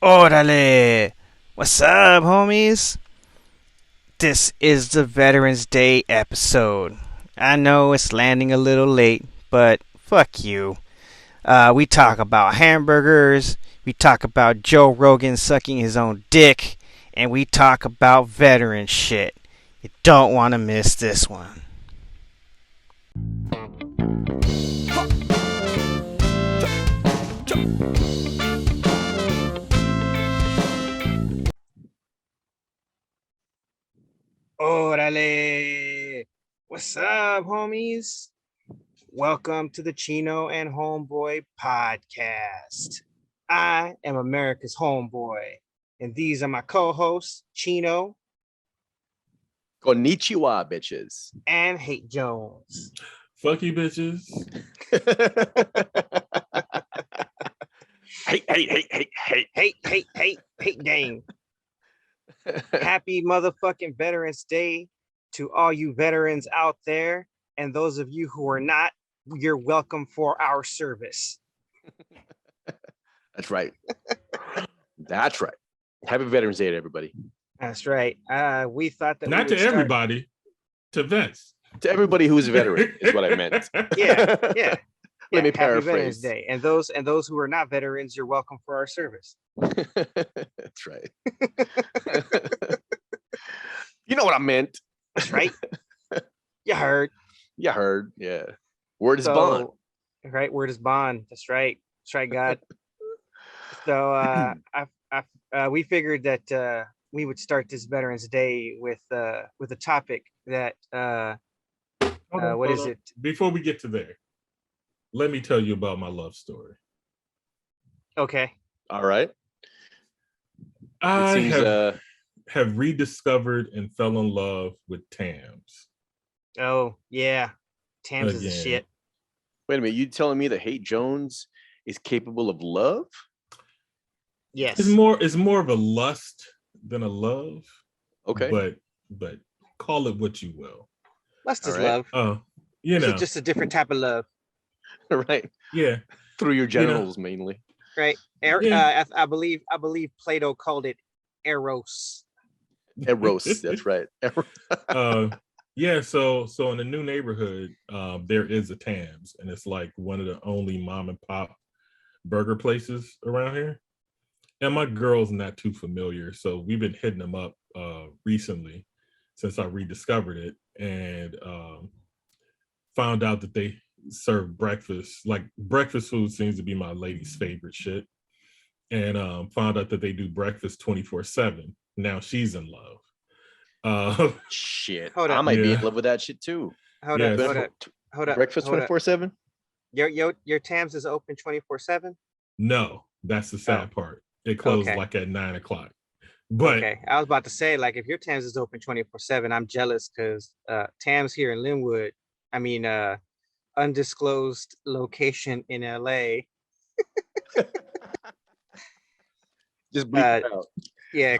Orale! What's up, homies? This is the Veterans Day episode. I know it's landing a little late, but fuck you. We talk about hamburgers, we talk about Joe Rogan sucking his own dick, and we talk about veteran shit. You don't want to miss this one. Orale! What's up, homies? Welcome to the Chino and Homeboy podcast. I am America's Homeboy, and these are my co-hosts, Chino Konnichiwa, bitches. and Hate Jones. Fuck you, bitches. Hate gang. Happy motherfucking Veterans Day to all you veterans out there, and those of you who are not, you're welcome for our service. That's right. That's right. Happy Veterans Day to everybody. That's right. We thought that Not to everybody, to vets. To everybody who's a veteran is what I meant. Yeah. Let me Happy paraphrase. Veterans Day, and those who are not veterans, you're welcome for our service. That's right. You know what I meant. That's right. You heard. You heard. Yeah. Word is bond. Right. Word is bond. That's right. That's right, God. So we figured that we would start this Veterans Day with a topic that what is it? Before we get to there, let me tell you about my love story. Okay. All right. I have rediscovered and fell in love with Tams. Oh yeah, Tams is a shit. Wait a minute, you telling me that Hate Jones is capable of love? Yes. It's more of a lust than a love. Okay. But call it what you will. Lust is love. Oh, it's just a different type of love. Right. Yeah. Through your genitals mainly. Right. I believe Plato called it eros. Eros, that's right. Yeah, so in the new neighborhood, there is a Tams, and it's like one of the only mom and pop burger places around here. And my girl's not too familiar, so we've been hitting them up recently since I rediscovered it, and found out that they serve breakfast. Like, breakfast food seems to be my lady's favorite shit, and found out that they do breakfast 24/7. Now she's in love. Shit. Hold up. I might be in love with that shit too. Hold up. Breakfast 24/7? Your Tams is open 24/7? No, that's the sad part. It closed like at 9:00. But okay, I was about to say, like, if your Tams is open 24/7, I'm jealous because Tams here in Linwood, I mean undisclosed location in LA. Just bleep it out. Yeah,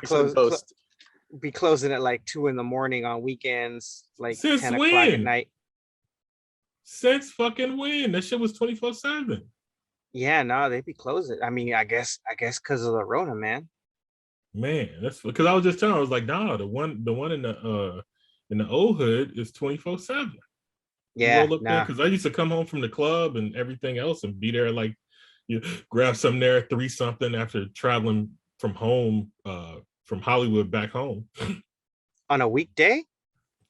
be closing at like 2 a.m. on weekends, like since 10 when? o'clock at night. Since fucking when? That shit was 24/7. Yeah, no, they be closing. I mean, I guess because of the RONA, man. Man, that's because I was just telling her, I was like, nah, the one in the old hood is 24/7. Yeah, because I used to come home from the club and everything else and be there, like, you grab something there at 3 something after traveling from home, from Hollywood back home. On a weekday?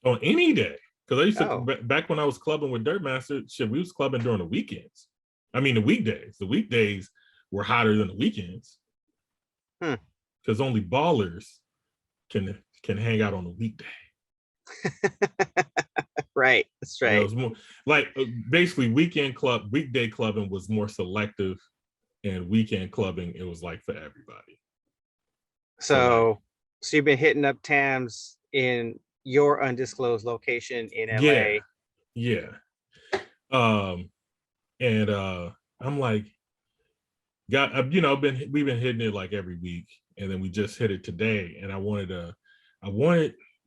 On any day. Because I used to, back when I was clubbing with Dirtmaster, shit, we was clubbing during the weekends. I mean, the weekdays. The weekdays were hotter than the weekends. Because only ballers can hang out on a weekday. Right, that's right. It was more like basically weekday clubbing was more selective, and weekend clubbing, it was like for everybody. So you've been hitting up Tams in your undisclosed location in LA. Yeah. And I'm like, we've been hitting it like every week, and then we just hit it today, and I wanted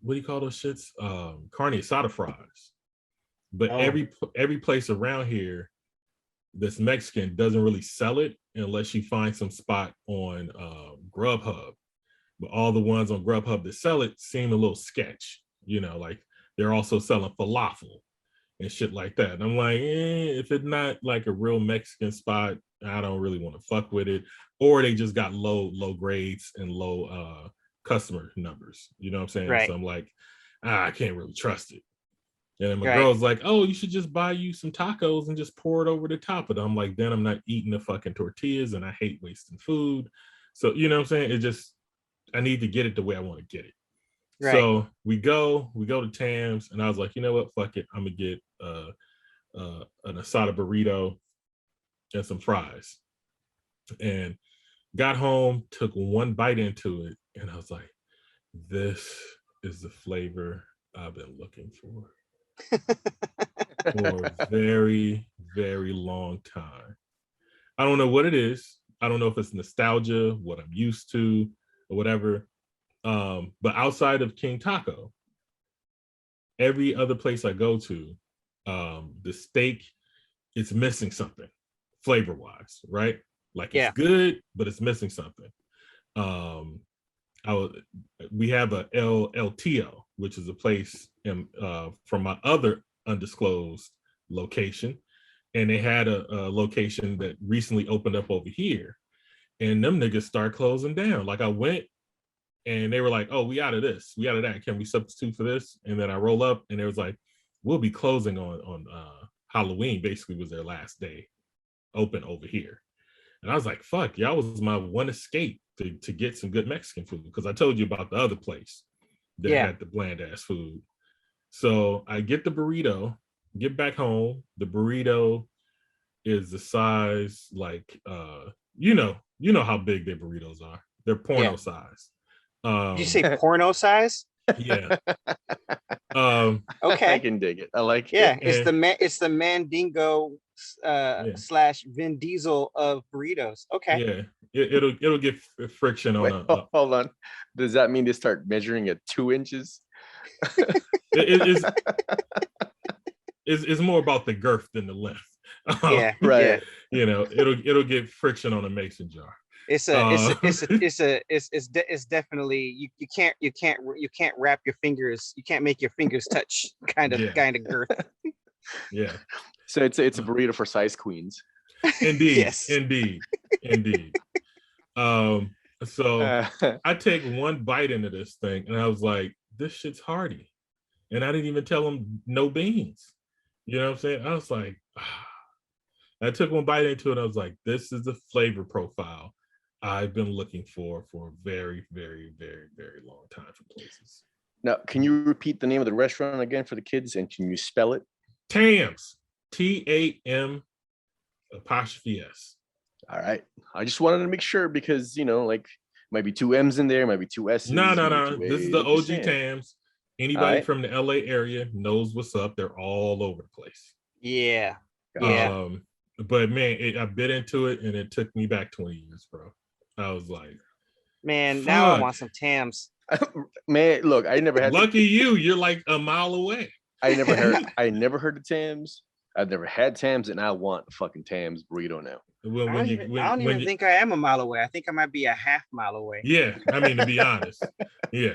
what do you call those shits? Carne asada fries. But every place around here this Mexican doesn't really sell it unless you find some spot on Grubhub. But all the ones on Grubhub that sell it seem a little sketch, like they're also selling falafel and shit like that. And I'm like, if it's not like a real Mexican spot, I don't really want to fuck with it. Or they just got low grades and low customer numbers. You know what I'm saying? Right. So I'm like, I can't really trust it. And then my Right. girl's like, oh, you should just buy you some tacos and just pour it over the top of them. I'm like, then I'm not eating the fucking tortillas and I hate wasting food. So, you know what I'm saying? It just, I need to get it the way I want to get it. Right. So we go to Tam's and I was like, you know what? Fuck it. I'm going to get an asada burrito and some fries. And got home, took one bite into it, and I was like, this is the flavor I've been looking for a very, very long time. I don't know what it is. I don't know if it's nostalgia, what I'm used to, or whatever. But outside of King Taco, every other place I go to, the steak, it's missing something flavor-wise, right? Like it's good, but it's missing something. We have a LTO, which is a place from my other undisclosed location, and they had a location that recently opened up over here, and them niggas start closing down. Like I went, and they were like, "Oh, we out of this, we out of that. Can we substitute for this?" And then I roll up, and it was like, "We'll be closing on Halloween." Basically, was their last day open over here. And I was like, fuck, y'all was my one escape to get some good Mexican food. Because I told you about the other place that had the bland ass food. So I get the burrito, get back home. The burrito is the size like, you know how big their burritos are. They're porno size. Did you say porno size? Yeah. Okay. I can dig it. I like it. Yeah, it's the Mandingo slash Vin Diesel of burritos. Okay. Yeah, it'll get friction on. Hold on. Does that mean they start measuring at 2 inches? It's more about the girth than the length. Yeah, right. Yeah. It'll get friction on a mason jar. It's definitely you can't wrap your fingers. You can't make your fingers touch kind of girth. Yeah. So it's a burrito for size queens. Indeed. Yes. Indeed. So I take one bite into this thing and I was like, this shit's hearty. And I didn't even tell them no beans. You know what I'm saying? I was like, I took one bite into it and I was like, this is the flavor profile I've been looking for a very, very, very, very long time for places. Now, can you repeat the name of the restaurant again for the kids, and can you spell it? Tam's, TAM apostrophe S. All right. I just wanted to make sure because, like might be 2 M's in there, might be 2 S's. No. This is the OG Tam's. Anybody from the LA area knows what's up. They're all over the place. Yeah. But man, I bit into it and it took me back 20 years, bro. I was like, man, fuck. Now I want some Tams. Man, look, I never had. Lucky you're like a mile away. I never heard of Tams. I've never had Tams, and I want a fucking Tams burrito now. I don't even think I am a mile away. I think I might be a half mile away. Yeah, I mean, to be honest, yeah.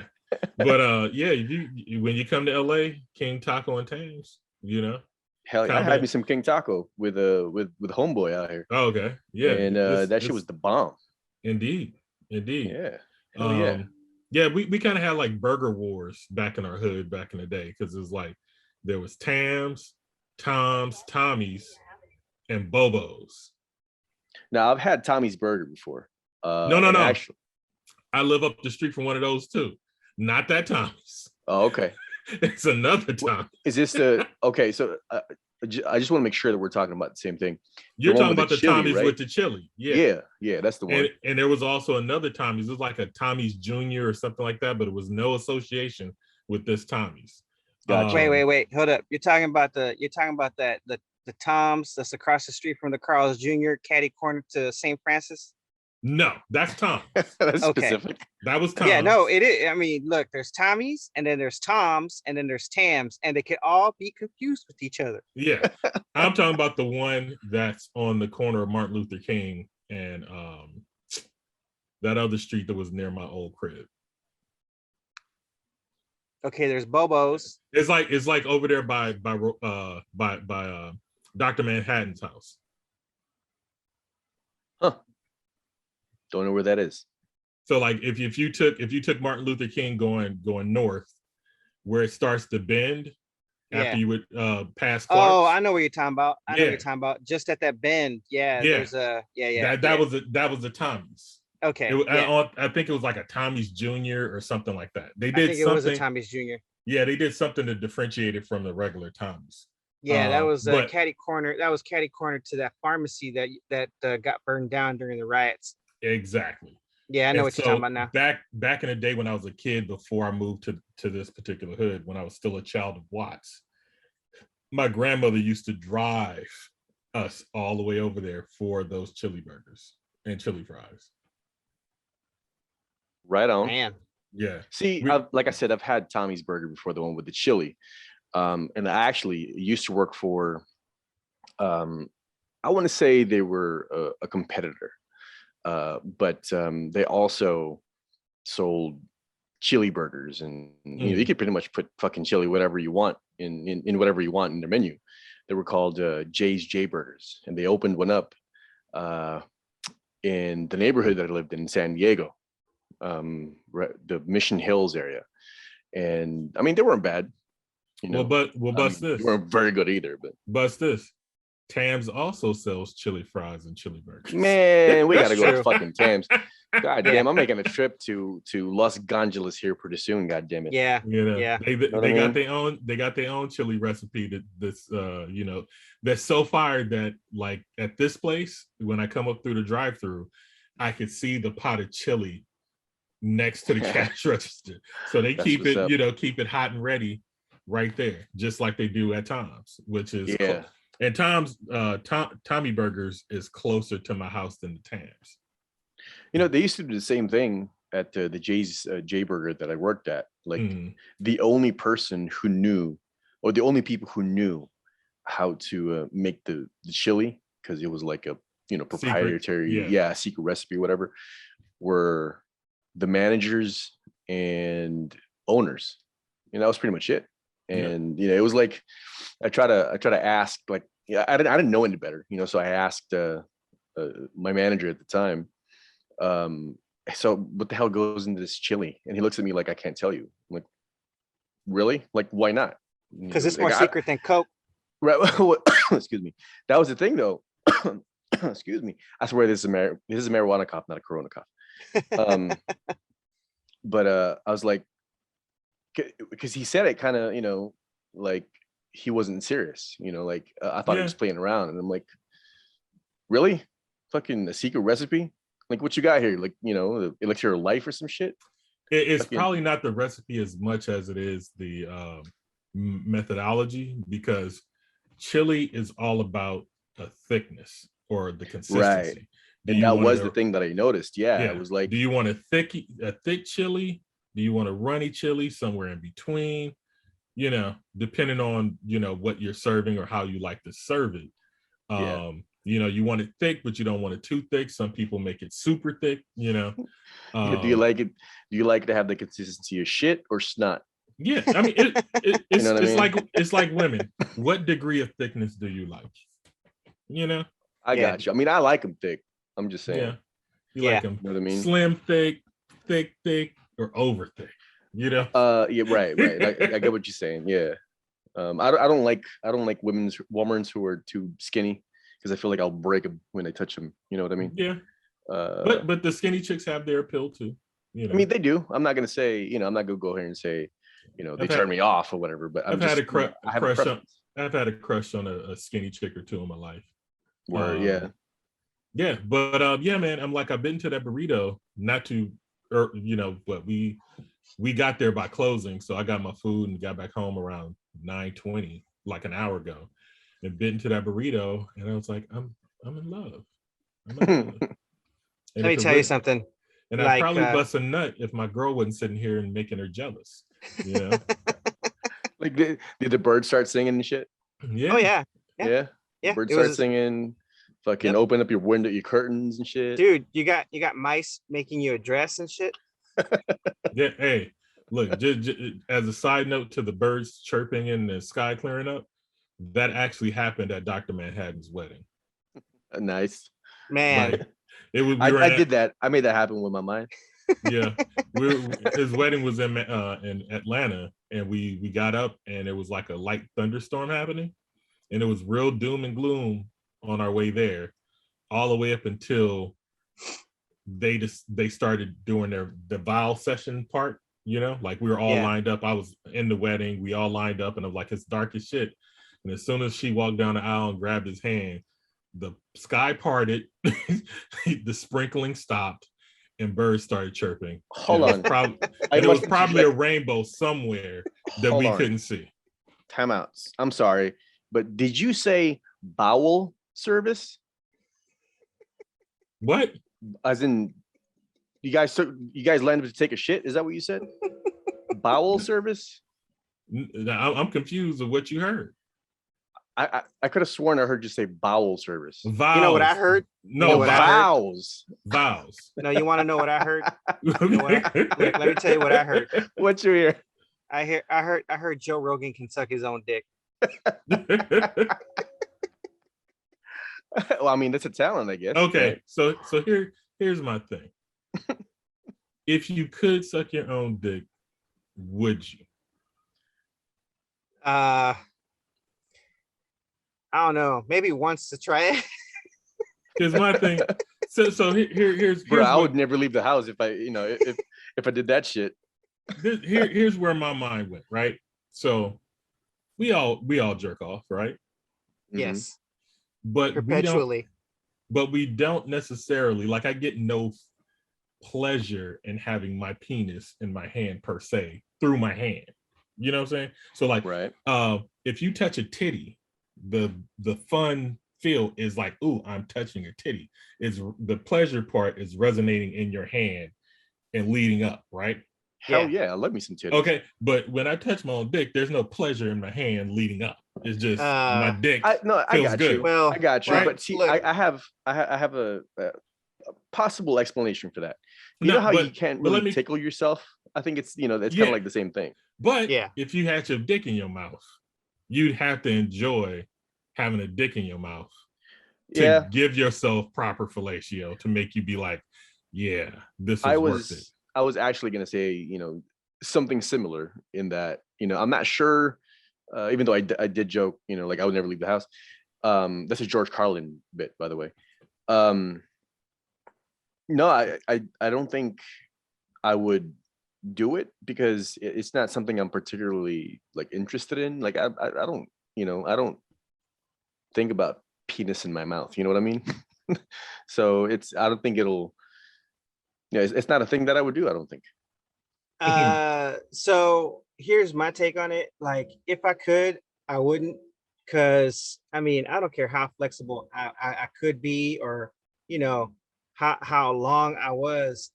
But when you come to LA, King Taco and Tams, Hell yeah, I had me some King Taco with Homeboy out here. Oh, okay, yeah, and that shit was the bomb. Indeed. Yeah. Yeah, we kind of had like burger wars back in our hood back in the day because it was like there was Tams, Toms, Tommy's, and Bobo's. Now I've had Tommy's Burger before. No. Actually, I live up the street from one of those too. Not that Tommy's. Oh, okay. It's another Tommy. Is this okay? So I just want to make sure that we're talking about the same thing. You're talking about the chili, Tommy's, right? With the chili. Yeah, that's the one. And there was also another Tommy's. It was like a Tommy's Junior or something like that, but it was no association with this Tommy's. Gotcha. Wait, hold up. You're talking about the Toms that's across the street from the Carl's Jr. catty corner to St. Francis? No, that's Tom. That's Okay. specific. That was Tom. Yeah, no, it is. I mean, look, there's Tommies, and then there's Toms, and then there's Tams, and they could all be confused with each other. Yeah, I'm talking about the one that's on the corner of Martin Luther King and that other street that was near my old crib. Okay, there's Bobo's. It's like over there by Dr. Manhattan's house. Huh. Don't know where that is. So like if you took Martin Luther King going north, where it starts to bend after you would pass Clark's. Oh, I know what you're talking about. I know what you're talking about. Just at that bend. Yeah. There's a That was the Tommy's. Okay. I think it was like a Tommy's Jr. or something like that. They did something. It was a Tommy's Jr. Yeah, they did something to differentiate it from the regular Tommy's. Yeah, that was catty corner. That was catty corner to that pharmacy that got burned down during the riots. Exactly. Yeah, I know what you're talking about now. Back in the day when I was a kid, before I moved to this particular hood, when I was still a child of Watts, my grandmother used to drive us all the way over there for those chili burgers and chili fries. Right on. Man. Yeah. See, like I said, I've had Tommy's Burger before, the one with the chili. And I actually used to work for, I want to say they were a competitor, but they also sold chili burgers, and you know, you could pretty much put fucking chili whatever you want in whatever you want in their menu. They were called H8JNZ Burgers, and they opened one up in the neighborhood that I lived in San Diego, the Mission Hills area. And I mean, they weren't bad. You know, bust this. They weren't very good either, but bust this. Tams also sells chili fries and chili burgers. Man, we gotta go to fucking Tams. God damn, I'm making a trip to Los Angeles here pretty soon. God damn it. Yeah, you know, yeah. They got their own chili recipe that's you know, that's so fire that like at this place, when I come up through the drive-through, I could see the pot of chili next to the cash register. So they keep it hot and ready right there, just like they do at Tom's, which is cool. And Tom's Tommy Burgers is closer to my house than the Tams. You know, they used to do the same thing at the J Burger that I worked at. Like the only person who knew, or the only people who knew how to make the chili, because it was like a proprietary secret recipe, whatever, were the managers and owners. And that was pretty much it. And you know, it was like I try to ask, like, I didn't know any better, you know, so I asked my manager at the time, so what the hell goes into this chili? And he looks at me like, I can't tell you. I'm like, really? Like, why not? Because it's more secret than Coke. Right. Excuse me. That was the thing, though. Excuse me. I swear this is a marijuana cough, not a Corona cough. But I was like, because he said it kind of, you know, like he wasn't serious, you know, like I thought he was playing around, and I'm like, really? Fucking a secret recipe? Like, what you got here? Like, you know, the elixir of life or some shit? It's probably not the recipe as much as it is the methodology, because chili is all about a thickness or the consistency. Right. And that was the thing that I noticed. Yeah. It was like, do you want a thick chili? Do you want a runny chili? Somewhere in between? You know, depending on, you know, what you're serving or how you like to serve it. You know, you want it thick, but you don't want it too thick. Some people make it super thick, you know. Do you like it? Do you like to have the consistency of shit or snot? Yeah, I mean, it's you know it's like women. What degree of thickness do you like? You know, I got you. I mean, I like them thick. I'm just saying. Yeah, you like them. You know what I mean? Slim, thick, or over thick. You know. Yeah, right. I get what you're saying. Yeah. I don't like women who are too skinny, because I feel like I'll break them when I touch them. You know what I mean? Yeah. But the skinny chicks have their appeal too. You know? I mean, they do. I'm not gonna say, you know, I'm not gonna go here and say, you know, they turn me off or whatever. But I've had a crush on a skinny chick or two in my life. Yeah. But yeah, man, I've been to that burrito, not to, you know, but we got there by closing, so I got my food and got back home around 9:20, like an hour ago, and bit into that burrito, and I was like, I'm in love. And Let me if it tell you was, something. and I'd probably bust a nut if my girl wasn't sitting here and making her jealous. You know, Like, did the bird start singing and shit? yeah. Oh yeah. Yeah. Yeah. Bird start singing. Fucking open up your window, your curtains and shit. Dude, you got mice making you a dress and shit. Yeah. Hey, look. Just as a side note to the birds chirping and the sky clearing up, that actually happened at Dr. Manhattan's wedding. Nice. Man. Like, it was. I did that. I made that happen with my mind. Yeah, his wedding was in Atlanta, and we got up, and it was like a light thunderstorm happening, and it was real doom and gloom on our way there, all the way up until they started doing the vow session part. You know, like we were all lined up. I was in the wedding. We all lined up, and I'm like, it's dark as shit. And as soon as she walked down the aisle and grabbed his hand, the sky parted, the sprinkling stopped, and birds started chirping. Hold on. It was probably a rainbow somewhere that we couldn't see. Timeouts. I'm sorry, but did you say bowel service? What? As in, you guys landed to take a shit? Is that what you said? Bowel service? I'm confused of what you heard. I could have sworn I heard you say bowel service. Vows. You know what I heard? No, you know vows. Vows. No, you want to know what I heard? You know what let me tell you what I heard. What you hear? I heard Joe Rogan can suck his own dick. Well, I mean, that's a talent, I guess. Okay, so here's my thing. If you could suck your own dick, would you? I don't know. Maybe once to try it. Here's my thing. So here's bro, I would never leave the house if I did that shit. Here's where my mind went, right? So we all jerk off, right? Yes. But perpetually. We don't necessarily, like, I get no pleasure in having my penis in my hand per se through my hand. You know what I'm saying? So like, right. If you touch a titty, the fun feel is like, ooh, I'm touching a titty. Is the pleasure part is resonating in your hand and leading up, right? Hell yeah, I love me some titties. Okay, but when I touch my own dick, there's no pleasure in my hand leading up. It's just my dick. I got good. you. Well, I got you. Right? But see, I have a possible explanation for that. You know how you can't really tickle yourself? I think it's it's kind of like the same thing. But if you had your dick in your mouth, you'd have to enjoy having a dick in your mouth to give yourself proper fellatio to make you be like, yeah, this is worth it. I was actually going to say, something similar in that, I'm not sure, even though I did joke, like I would never leave the house. That's a George Carlin bit, by the way. No, I don't think I would do it because it's not something I'm particularly like interested in. Like I don't, I don't think about penis in my mouth. You know what I mean? So I don't think it'll. It's not a thing that I would do. I don't think. So here's my take on it. Like, if I could, I wouldn't, because I mean, I don't care how flexible I could be, or how long I was.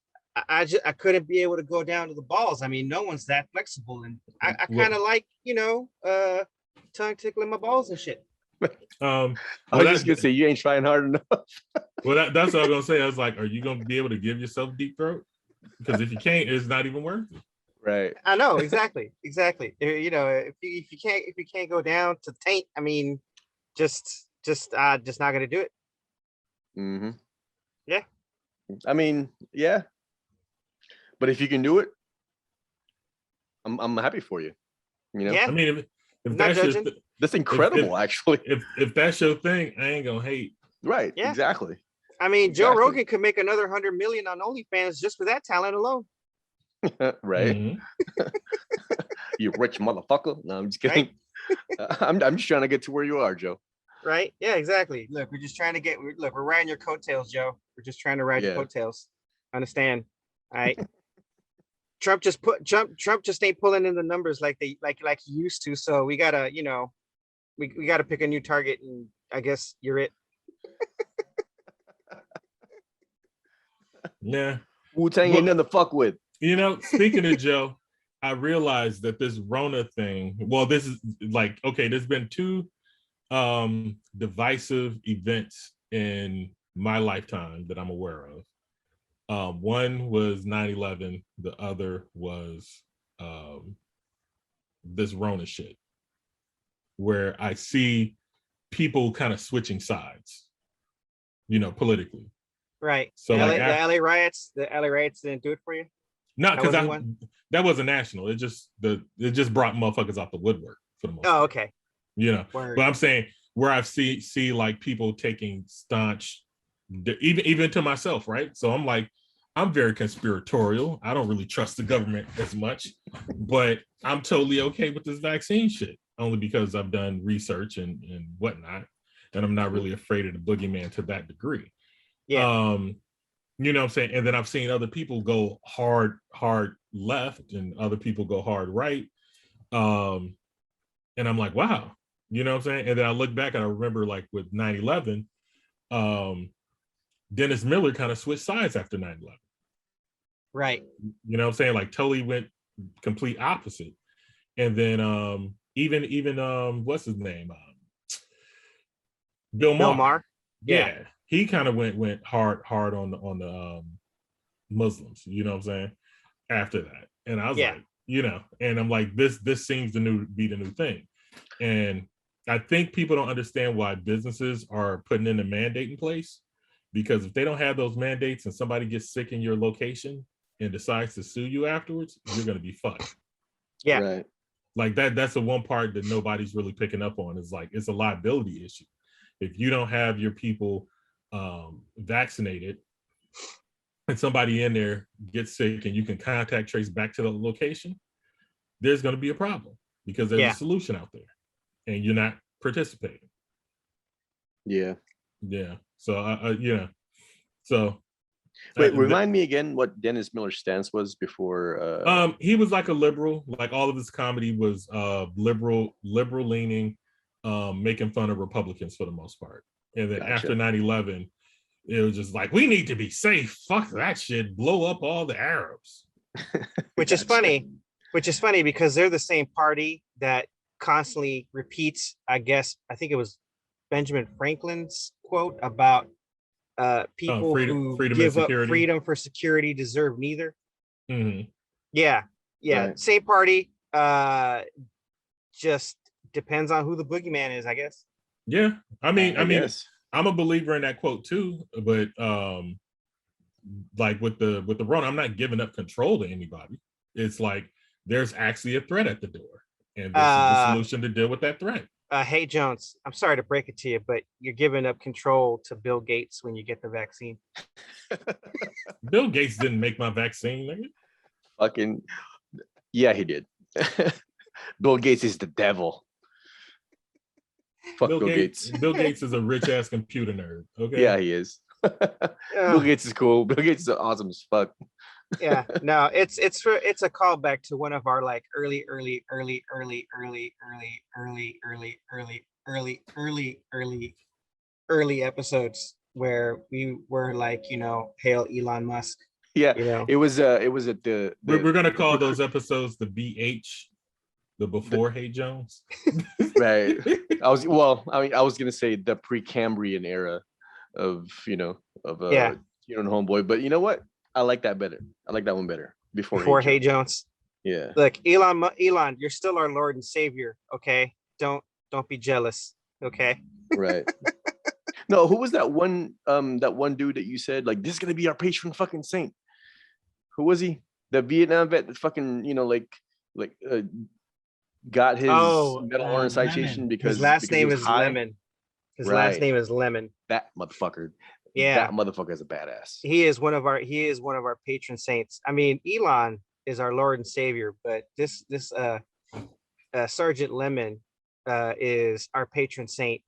I couldn't be able to go down to the balls. I mean, no one's that flexible, and I kind of like tongue tickling my balls and shit. I was just gonna say you ain't trying hard enough. Well, that's what I was gonna say. I was like, are you gonna be able to give yourself deep throat? Because if you can't, it's not even worth it. Right. I know exactly. If you can't go down to the taint, I mean, just not gonna do it. Mm-hmm. Yeah. I mean, yeah. But if you can do it, I'm happy for you. Yeah. I mean, if that's that's incredible, actually. If that's your thing, I ain't gonna hate. Right. Yeah. Exactly. I mean, Joe Rogan could make another 100 million on OnlyFans just for that talent alone. Right. Mm-hmm. You rich motherfucker. No, I'm just kidding. Right? I'm just trying to get to where you are, Joe. Right. Yeah. Exactly. Look, we're just trying to we're riding your coattails, Joe. We're just trying to ride your coattails. Understand? All right. Trump just ain't pulling in the numbers like he used to. So we gotta, we gotta pick a new target, and I guess you're it. Yeah. Wu-Tang ain't nothing to fuck with. You know, speaking of Joe, I realized that this Rona thing, well, this is like, okay, there's been two divisive events in my lifetime that I'm aware of. One was 9/11, the other was this Rona shit, where I see people kind of switching sides, you know, politically. Right. So LA, like the LA riots, didn't do it for you. not because one? That wasn't national. It just brought motherfuckers out the woodwork for the most part. Okay. You know, Word. but I'm saying where I've see like people taking staunch, even to myself, right? So I'm like, I'm very conspiratorial. I don't really trust the government as much, but I'm totally okay with this vaccine shit, only because I've done research and whatnot, and I'm not really afraid of the boogeyman to that degree. Yeah. You know what I'm saying? And then I've seen other people go hard left and other people go hard right. And I'm like, wow, you know what I'm saying? And then I look back and I remember like with 9/11, Dennis Miller kind of switched sides after 9/11. Right. You know what I'm saying? Like totally went complete opposite. And then even what's his name? Bill Maher. Yeah. He kind of went hard on the Muslims, you know what I'm saying? After that. And I was like, you know, and I'm like, this seems to be the new thing. And I think people don't understand why businesses are putting in a mandate in place, because if they don't have those mandates and somebody gets sick in your location and decides to sue you afterwards, you're going to be fucked. Yeah. Right. Like that's the one part that nobody's really picking up on, is like, it's a liability issue. If you don't have your people vaccinated and somebody in there gets sick and you can contact trace back to the location, there's going to be a problem because there's a solution out there and you're not participating. Yeah. So so wait, remind me again what Dennis Miller's stance was before. He was like a liberal. Like all of his comedy was liberal leaning, making fun of Republicans for the most part. And then after 9/11, it was just like, we need to be safe. Fuck that shit. Blow up all the Arabs. Which is funny because they're the same party that constantly repeats, I think it was Benjamin Franklin's quote about people who give up freedom for security deserve neither. Mm-hmm. Yeah. Right. Same party. Just depends on who the boogeyman is, I guess. Yeah. I mean, I'm a believer in that quote too, but like with the RONA, I'm not giving up control to anybody. It's like there's actually a threat at the door, and this is the solution to deal with that threat. Hey Jones, I'm sorry to break it to you, but you're giving up control to Bill Gates when you get the vaccine. Bill Gates didn't make my vaccine, nigga. Fucking yeah, he did. Bill Gates is the devil. Fuck Bill Gates. Bill Gates is a rich ass computer nerd. Okay. Yeah, he is. Bill Gates is cool. Bill Gates is awesome as fuck. Yeah, no, it's a callback to one of our like early episodes where we were like, you know, hail Elon Musk. Yeah, you know, it was at the we're gonna call those episodes the BH. The before Hey Jones. Right. I was gonna say the Precambrian era of Chino and Homeboy, but you know what? I like that better. I like that one better. Before Hey Jones. Yeah. Look, Elon, you're still our Lord and Savior. Okay. Don't be jealous. Okay. Right. No, who was that one dude that you said like this is gonna be our patron fucking saint? Who was he? The Vietnam vet that fucking, got his Medal of Honor citation because his last name is Lemon. His last name is Lemon. That motherfucker. Yeah, that motherfucker is a badass. He is one of our patron saints. I mean, Elon is our Lord and Savior, but this Sergeant Lemon is our patron saint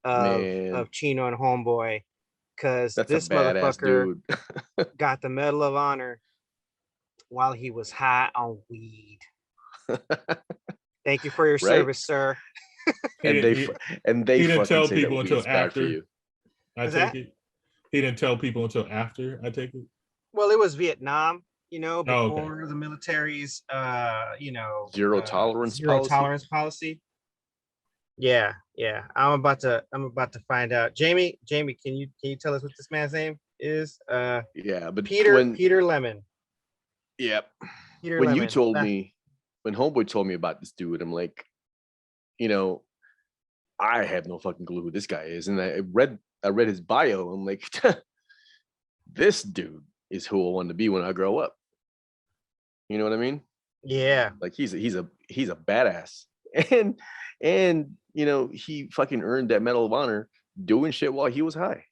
of Chino and Homeboy, because this motherfucker got the Medal of Honor while he was high on weed. Thank you for your service, sir. And they he didn't tell people until after. I take it. He didn't tell people until after. I take it. Well, it was Vietnam, Oh, before the military's Zero tolerance zero policy. tolerance policy. Yeah. I'm about to find out. Jamie, can you tell us what this man's name is? Yeah, but Peter Lemon. Yep. Peter When Lemon. you told me, when Homeboy told me about this dude, I'm like, I have no fucking clue who this guy is. And I read his bio. I'm like, this dude is who I want to be when I grow up. You know what I mean? Yeah. Like he's a badass. And he fucking earned that Medal of Honor doing shit while he was high.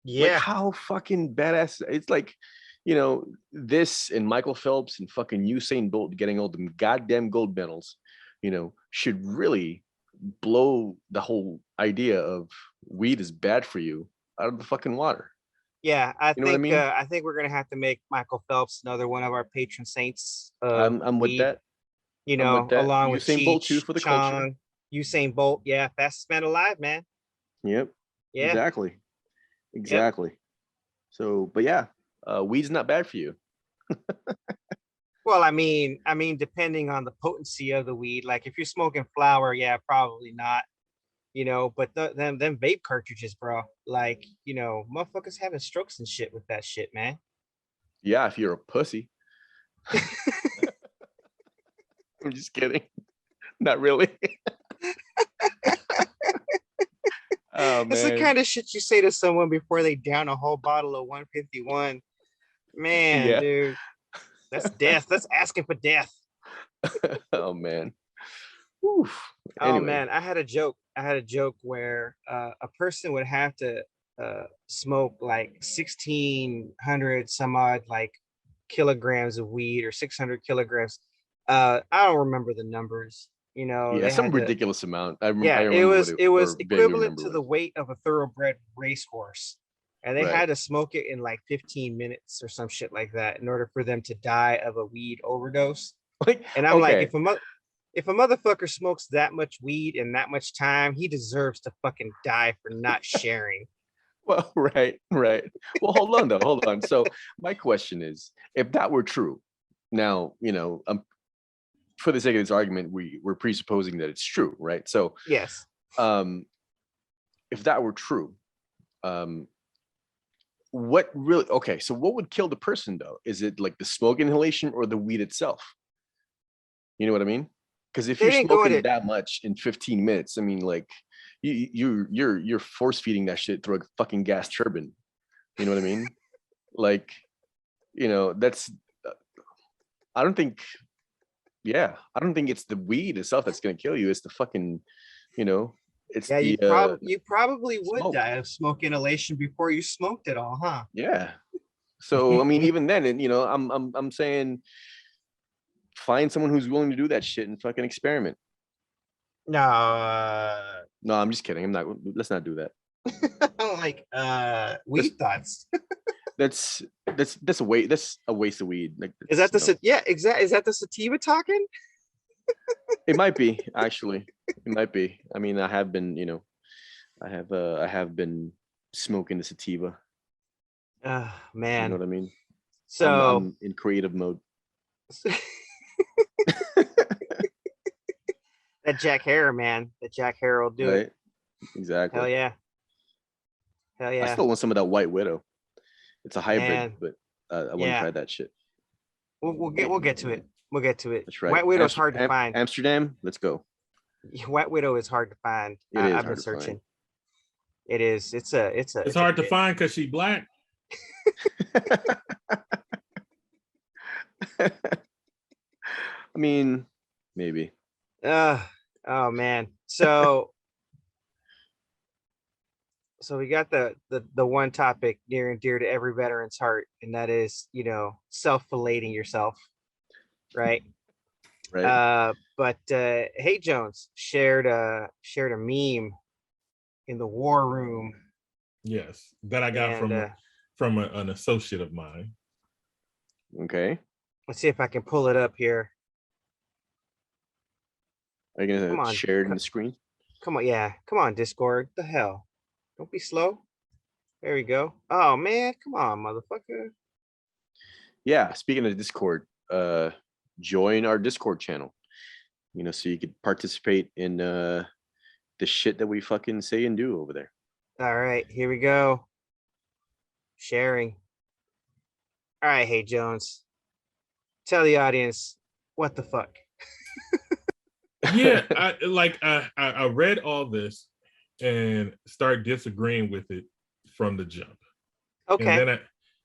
Yeah. Like how fucking badass. It's like, this and Michael Phelps and fucking Usain Bolt getting all them goddamn gold medals, should really blow the whole idea of weed is bad for you out of the fucking water. Yeah, I You know what I think mean? I think we're gonna have to make Michael Phelps another one of our patron saints. I'm with weed, that. I'm with that. along with Usain Bolt too Cheech, for the culture. Chong, Usain Bolt. Yeah, fastest man alive, man. Yep. Yeah. Exactly. Yep. So, but yeah, weed's not bad for you. Well, I mean, depending on the potency of the weed. Like if you're smoking flower, yeah, probably not. But them vape cartridges, bro. Like, motherfuckers having strokes and shit with that shit, man. Yeah, if you're a pussy. I'm just kidding. Not really. Oh, man. That's the kind of shit you say to someone before they down a whole bottle of 151. Man, yeah. Dude. That's death. That's asking for death. Oh, man. Oof. Anyway. Oh, man. I had a joke where a person would have to smoke like 1,600 some odd like kilograms of weed or 600 kilograms. I don't remember the numbers. Yeah, some ridiculous amount. I remember it was equivalent to the weight of a thoroughbred racehorse, and they had to smoke it in like 15 minutes or some shit like that in order for them to die of a weed overdose. And I'm like, if a motherfucker smokes that much weed in that much time, he deserves to fucking die for not sharing. Well, right. Well, hold on. So my question is, if that were true, now, for the sake of this argument, we're presupposing that it's true, right? So yes. If that were true, what really? Okay, so what would kill the person though? Is it like the smoke inhalation or the weed itself? You know what I mean? Because if you're smoking that much in 15 minutes, I mean, like you're force feeding that shit through a fucking gas turbine. You know what I mean? Like, that's. I don't think it's the weed itself that's gonna kill you. It's the fucking, it's you probably would smoke. Die of smoke inhalation before you smoked it all, huh? Yeah. So I mean, even then, and I'm saying, find someone who's willing to do that shit and fucking experiment. No, I'm just kidding. Let's not do that. Like weed thoughts. That's a waste. That's a waste of weed. Like, is that is that the sativa talking? It might be, actually. It might be. I mean, I have been, I have been smoking the sativa. Man. You know what I mean? So I'm in creative mode. That Jack Hare, man. That Jack Hare will do it. Exactly. Hell yeah. I still want some of that White Widow. It's a hybrid, but I want to try that shit. We'll get to it. We'll get to it. That's right. White Widow's hard to find. Amsterdam, let's go. White Widow is hard to find. I've been searching. It is. It's hard to find because she's black. I mean, maybe. Oh man. So we got the one topic near and dear to every veteran's heart, and that is, self-filleting yourself. Right. But Hey Jones shared a meme in the war room. That I got from an associate of mine. Okay. Let's see if I can pull it up here. Are you gonna share it in the screen? Come on, yeah. Come on, Discord. The hell? Don't be slow. There we go. Oh man, come on, motherfucker. yeah, speaking of Discord, join our Discord channel. You know, so you could participate in the shit that we fucking say and do over there. All right, here we go. Sharing. All right, hey Jones. Tell the audience what the fuck. Yeah, I read all this and start disagreeing with it from the jump. Okay. And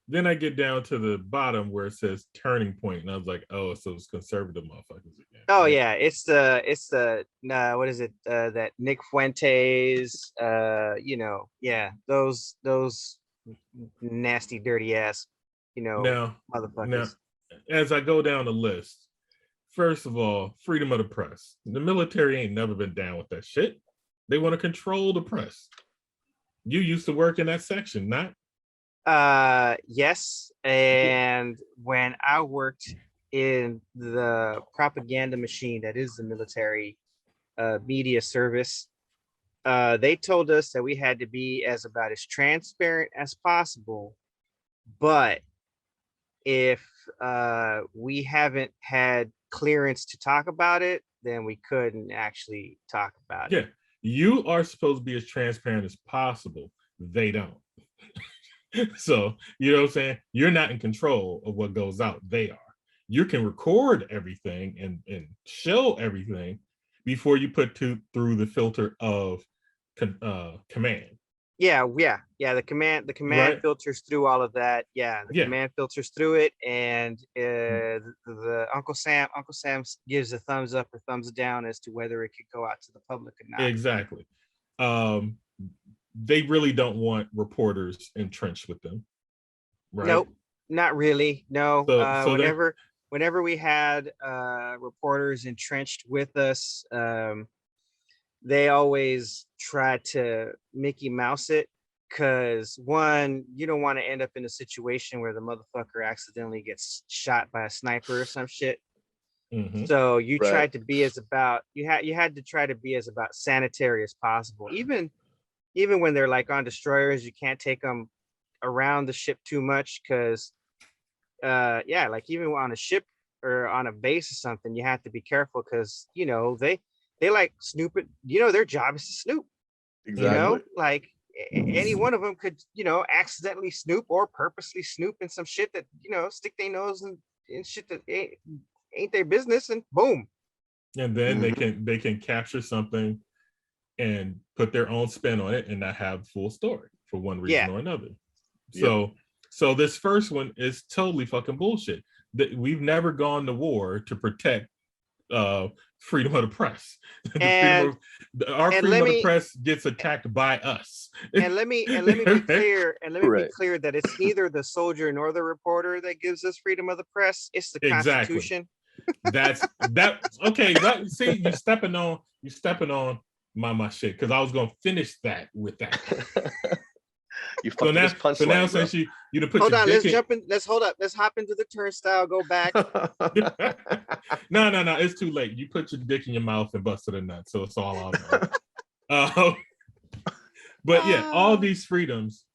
then I get down to the bottom where it says turning point, and I was like, oh, so it's conservative motherfuckers again. Oh yeah, it's the what is it? That Nick Fuentes, those nasty, dirty ass, motherfuckers. Now, as I go down the list, first of all, freedom of the press. The military ain't never been down with that shit. They want to control the press. You used to work in that section, not? Yes, and when I worked in the propaganda machine that is the military media service, they told us that we had to be about as transparent as possible, but if we haven't had clearance to talk about it, then we couldn't actually talk about it. Yeah, you are supposed to be as transparent as possible. They don't. So, you know what I'm saying? You're not in control of what goes out. They are. You can record everything and show everything before you put through the filter of command. Yeah. The command right? Filters through all of that. Yeah, command filters through it, and the Uncle Sam gives a thumbs up or thumbs down as to whether it could go out to the public or not. Exactly. They really don't want reporters entrenched with them, right? Nope, not really. No. So whenever we had reporters entrenched with us, they always try to Mickey Mouse it, because one, you don't want to end up in a situation where the motherfucker accidentally gets shot by a sniper or some shit. Mm-hmm. So you tried to be you had to try to be as about sanitary as possible. Even when they're like on destroyers, you can't take them around the ship too much, because like even on a ship or on a base or something, you have to be careful, because they like snooping. Their job is to snoop. Exactly. Like any one of them could accidentally snoop or purposely snoop in some shit that stick their nose in shit that ain't their business, and boom. And then they can capture something and put their own spin on it and not have the full story for one reason or another. So this first one is totally fucking bullshit. We've never gone to war to protect freedom of the press. Our freedom of the press gets attacked by us. And let me be clear. And let me be clear that it's neither the soldier nor the reporter that gives us freedom of the press. It's the Constitution. That's okay. See, you stepping on my shit, because I was gonna finish that with that. So now since you put hold your on, dick let's hop into the turnstile, go back. No, it's too late. You put your dick in your mouth and busted a nut, so it's all on. But yeah, all these freedoms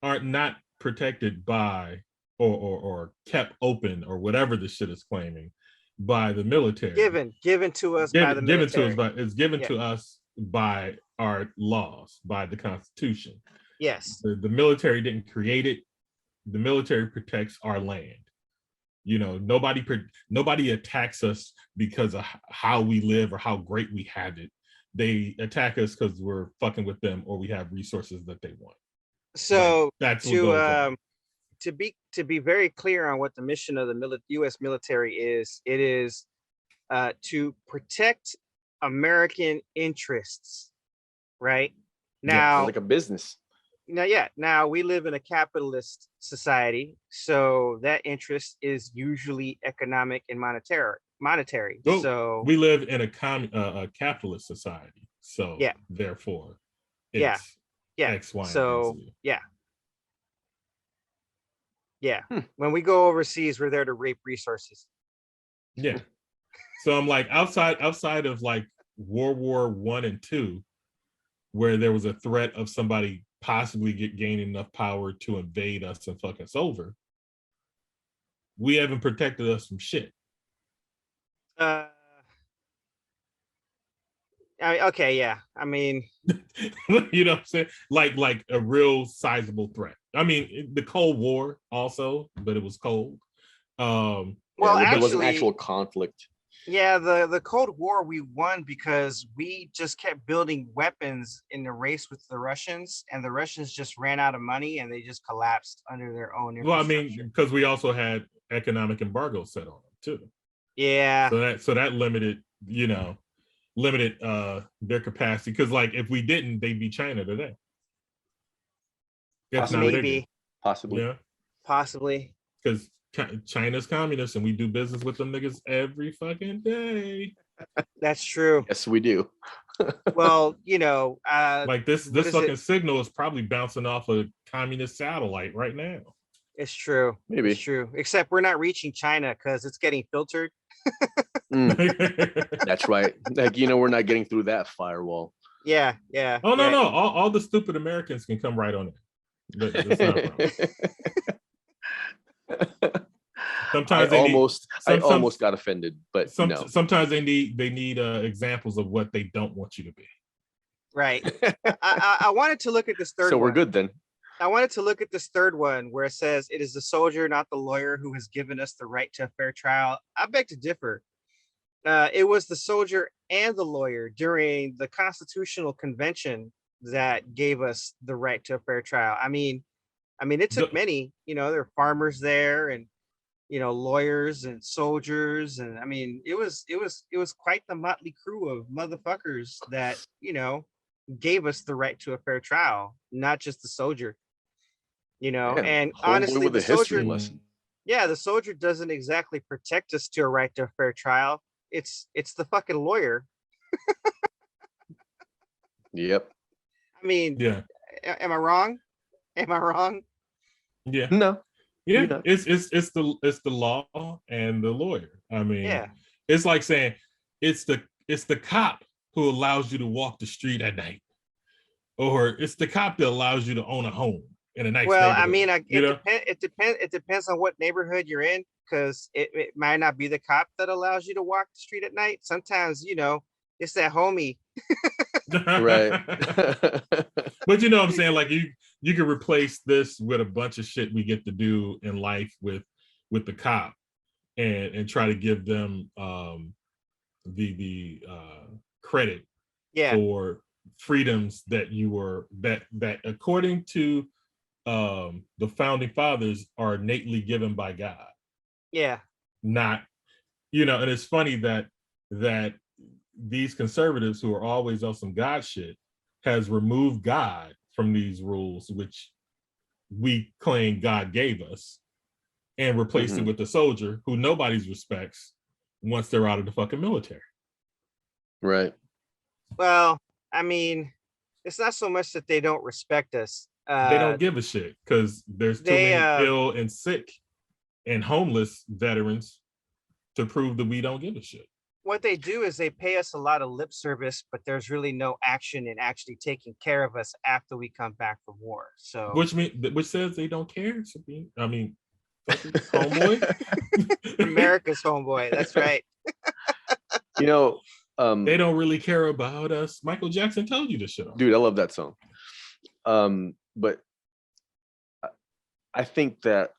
are not protected by or kept open or whatever the shit is claiming by the military. Given to us by the military. Given to us by our laws, by the Constitution. Yes. The military didn't create it. The military protects our land. Nobody attacks us because of how we live or how great we have it. They attack us because we're fucking with them or we have resources that they want. So that's to be very clear on what the mission of the U.S. military is. It is to protect American interests, right? Now, like a business. Now we live in a capitalist society, so that interest is usually economic and monetary. Well, so we live in a capitalist society, so therefore it's X, Y, so and Z. When we go overseas, we're there to rape resources. Yeah. So I'm like, outside of like World War I and II, where there was a threat of somebody possibly gaining enough power to invade us and fuck us over. we haven't protected us from shit. Okay, yeah. I mean, you know what I'm saying? Like a real sizable threat. I mean, the Cold War also, but it was cold. well, there was an actually, actual conflict. Yeah, the Cold War we won because we just kept building weapons in the race with the Russians, and the Russians just ran out of money and they just collapsed under their own infrastructure. Well, I mean, because we also had economic embargo set on them too. Yeah. So that limited, their capacity. Because like if we didn't, they'd be China today. Maybe. Possibly. Yeah. Possibly. Because China's communist and we do business with them niggas every fucking day. That's true. Yes, we do. Well, like this fucking signal is probably bouncing off a communist satellite right now. It's true. Maybe. It's true. Except we're not reaching China because it's getting filtered. That's right. Like, we're not getting through that firewall. Yeah. Oh, no. All the stupid Americans can come right on it. That's not a problem. Sometimes I almost got offended, but no. Sometimes they need examples of what they don't want you to be. Right. I wanted to look at this third. So we're good then. I wanted to look at this third one where it says it is the soldier, not the lawyer, who has given us the right to a fair trial. I beg to differ. It was the soldier and the lawyer during the Constitutional Convention that gave us the right to a fair trial. I mean, it took many. There were farmers there, and lawyers and soldiers, and I mean, it was quite the motley crew of motherfuckers that gave us the right to a fair trial, not just the soldier. And honestly, the soldier, the soldier doesn't exactly protect us to a right to a fair trial. It's the fucking lawyer. Yep. I mean, yeah. Am I wrong? Yeah. No. Yeah. It's the law and the lawyer. I mean, it's like saying it's the cop who allows you to walk the street at night, or it's the cop that allows you to own a home in a nice neighborhood. I mean, it depends on what neighborhood you're in, because it might not be the cop that allows you to walk the street at night. Sometimes, it's that homie. Right. But you know what I'm saying? Like you can replace this with a bunch of shit we get to do in life with the cop and try to give them the credit for freedoms that you were that according to the founding fathers are innately given by God. Yeah. Not, and it's funny that these conservatives who are always on some God shit has removed God from these rules, which we claim God gave us, and replaced it with the soldier who nobody's respects once they're out of the fucking military. Right. Well, I mean, it's not so much that they don't respect us. They don't give a shit because there's too many ill and sick and homeless veterans to prove that we don't give a shit. What they do is they pay us a lot of lip service, but there's really no action in actually taking care of us after we come back from war. So which says they don't care. Sabino. I mean, homeboy. America's homeboy. That's right. They don't really care about us. Michael Jackson told you this shit. Dude, I love that song. But I think that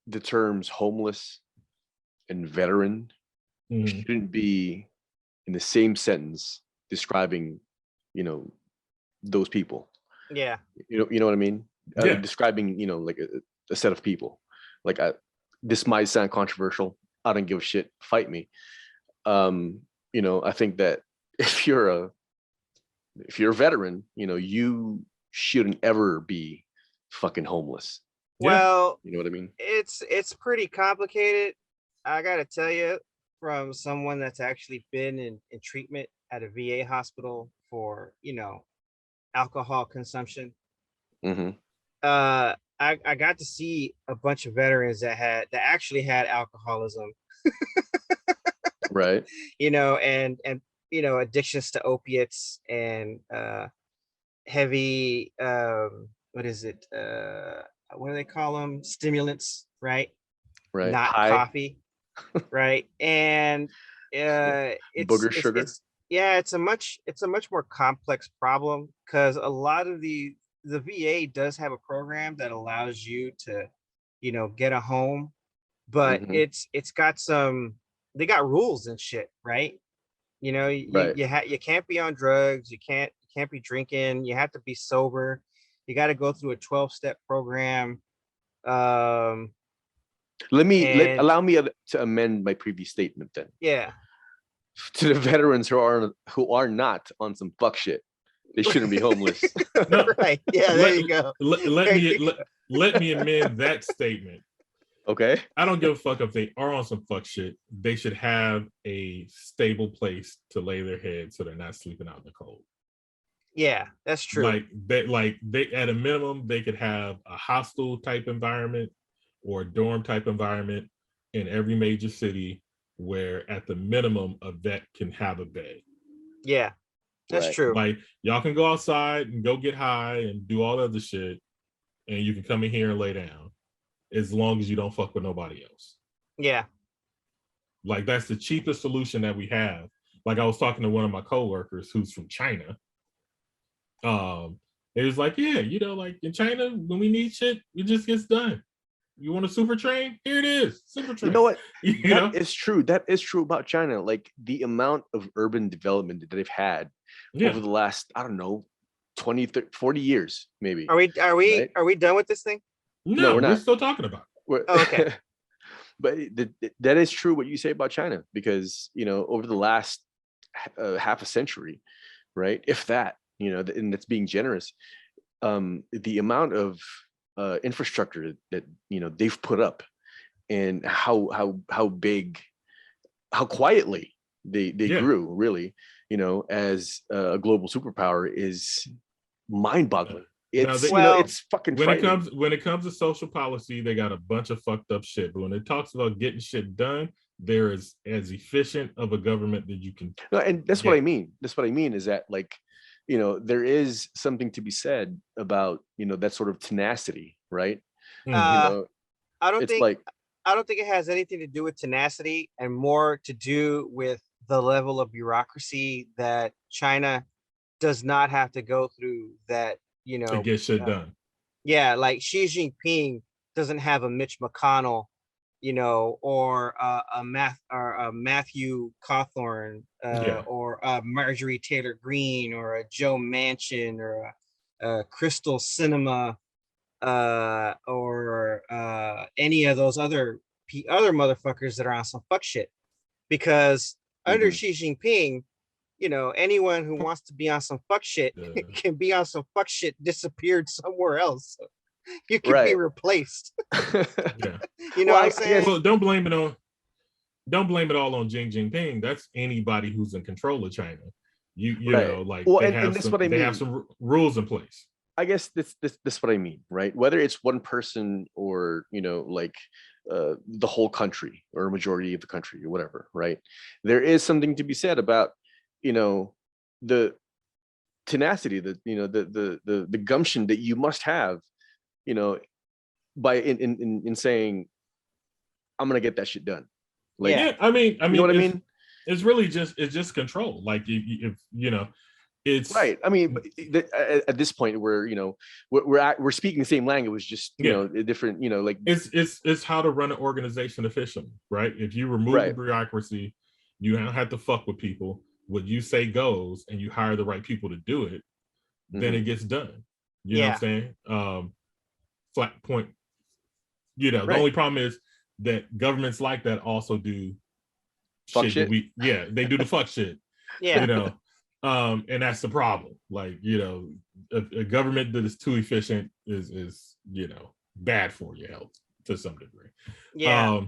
the terms homeless and veteran shouldn't be in the same sentence describing, those people. Yeah. You know what I mean? Describing, like a set of people. Like this might sound controversial. I don't give a shit. Fight me. I think that if you're a veteran, you shouldn't ever be fucking homeless. Well, you know what I mean? It's pretty complicated. I gotta tell you, from someone that's actually been in treatment at a VA hospital for, alcohol consumption. I got to see a bunch of veterans that actually had alcoholism. Right. And addictions to opiates and heavy what do they call them? Stimulants, right? Right. Not High. coffee, right? And Booger sugar. It's a much more complex problem because a lot of the VA does have a program that allows you to, get a home, but it's got they got rules and shit, right? You can't be on drugs, you can't be drinking, you have to be sober, you got to go through a 12-step program. Allow me to amend my previous statement then. Yeah. To the veterans who are not on some fuck shit, they shouldn't be homeless. No. Right. Yeah, there you go. Let me amend that statement. Okay. I don't give a fuck if they are on some fuck shit. They should have a stable place to lay their head so they're not sleeping out in the cold. Yeah, that's true. Like they at a minimum, they could have a hostel type environment or a dorm type environment in every major city where at the minimum a vet can have a bed. Yeah, that's true. Like y'all can go outside and go get high and do all the other shit, and you can come in here and lay down as long as you don't fuck with nobody else. Yeah. Like that's the cheapest solution that we have. Like I was talking to one of my coworkers who's from China. It was like, yeah, like in China, when we need shit, it just gets done. You want a super train? Here it is. Super train. You know what? That is true. That is true about China. Like the amount of urban development that they've had over the last, I don't know, 20, 30, 40 years, maybe. Are we done with this thing? No, we're not. We're still talking about it. Okay. But that is true what you say about China, because, over the last half a century, right? If that, and that's being generous, the amount of infrastructure that they've put up, and how big, how quietly they grew, really, as a global superpower is mind-boggling. It's fucking frightening. When it comes to social policy, they got a bunch of fucked up shit. But when it talks about getting shit done, there is as efficient of a government that you can. No, and that's what I mean. That's what I mean is that, like, there is something to be said about, that sort of tenacity, right? I don't think it has anything to do with tenacity, and more to do with the level of bureaucracy that China does not have to go through, that, to get shit done. Yeah, like Xi Jinping doesn't have a Mitch McConnell, or a Matthew Cawthorn, or Marjorie Taylor Greene, or a Joe Manchin, or a Crystal Cinema, or any of those other motherfuckers that are on some fuck shit. Because under Xi Jinping, anyone who wants to be on some fuck shit can be on some fuck shit, disappeared somewhere else. You can be replaced. What I'm saying? Well, don't blame it all on Xi Jinping. That's anybody who's in control of China. They have some rules in place. I guess that's what I mean, right? Whether it's one person or, the whole country or a majority of the country or whatever, right? There is something to be said about, the tenacity, the gumption that you must have, by in saying, I'm gonna get that shit done. Like, I mean, you know what I mean? It's really just control. Like if it's right. I mean, at this point, we're speaking the same language, just different. Like it's how to run an organization efficiently, right? If you remove the bureaucracy, you don't have to fuck with people. What you say goes, and you hire the right people to do it, then it gets done. You know what I'm saying? Flat point. The only problem is that governments like that also do fuck shit. They do the fuck shit. Yeah. And that's the problem. Like, a government that is too efficient is bad for your health to some degree. Yeah.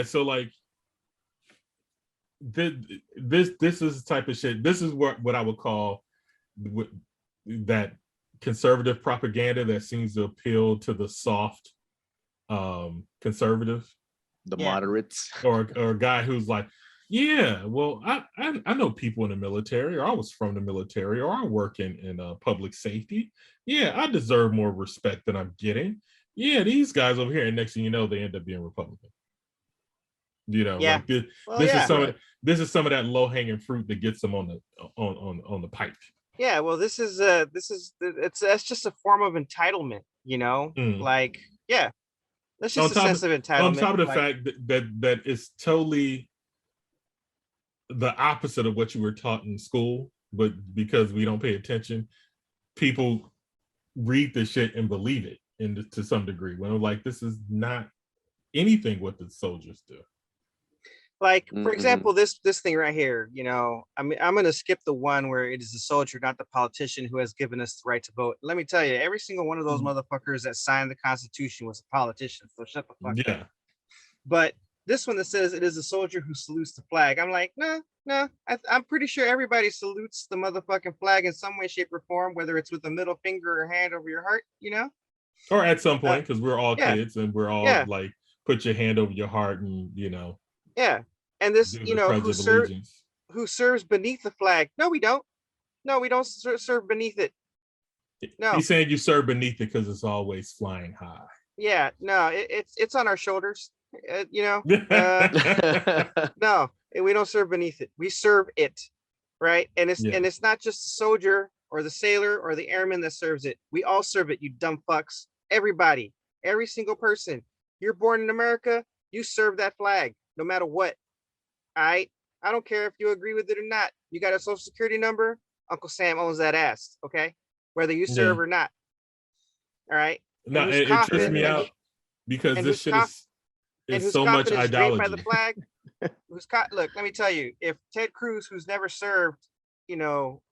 So like this is the type of shit. This is what I would call that conservative propaganda that seems to appeal to the soft conservative, the moderates, or a guy who's like, Yeah, well, I know people in the military, or I was from the military, or I work in public safety. Yeah, I deserve more respect than I'm getting. Yeah, these guys over here, and next thing you know, they end up being Republican. You know, Yeah. like this. Well, This yeah. is some. This is some of that low hanging fruit that gets them on the pipe. Yeah. Well, that's just a form of entitlement. You know, like yeah, that's just a sense of entitlement. On top of the fact that it's totally the opposite of what you were taught in school, but because we don't pay attention, people read the shit and believe it to some degree. When I'm like, this is not anything what the soldiers do. Like, for example, this thing right here, you know, I mean, I'm going to skip the one where it is the soldier, not the politician, who has given us the right to vote. Let me tell you, every single one of those motherfuckers that signed the Constitution was a politician. So shut the fuck up. But this one that says it is a soldier who salutes the flag, I'm like, no. I'm pretty sure everybody salutes the motherfucking flag in some way, shape, or form, whether it's with a middle finger or hand over your heart, you know? Or at some point, because we're all kids and we're all like, put your hand over your heart and, you know. Yeah. And this, you know, who serves beneath the flag. No, we don't. No, we don't serve beneath it. No. He's saying you serve beneath it because it's always flying high. Yeah, no, it's on our shoulders. You know, no, we don't serve beneath it. We serve it, right? And it's not just the soldier or the sailor or the airman that serves it. We all serve it, you dumb fucks. Everybody, every single person. You're born in America, you serve that flag, no matter what. All right, I don't care if you agree with it or not. You got a social security number, Uncle Sam owns that ass. Okay, whether you serve or not. All right. No, it trips me out because this shit is so much ideology. By the flag. Look, let me tell you, if Ted Cruz, who's never served, you know,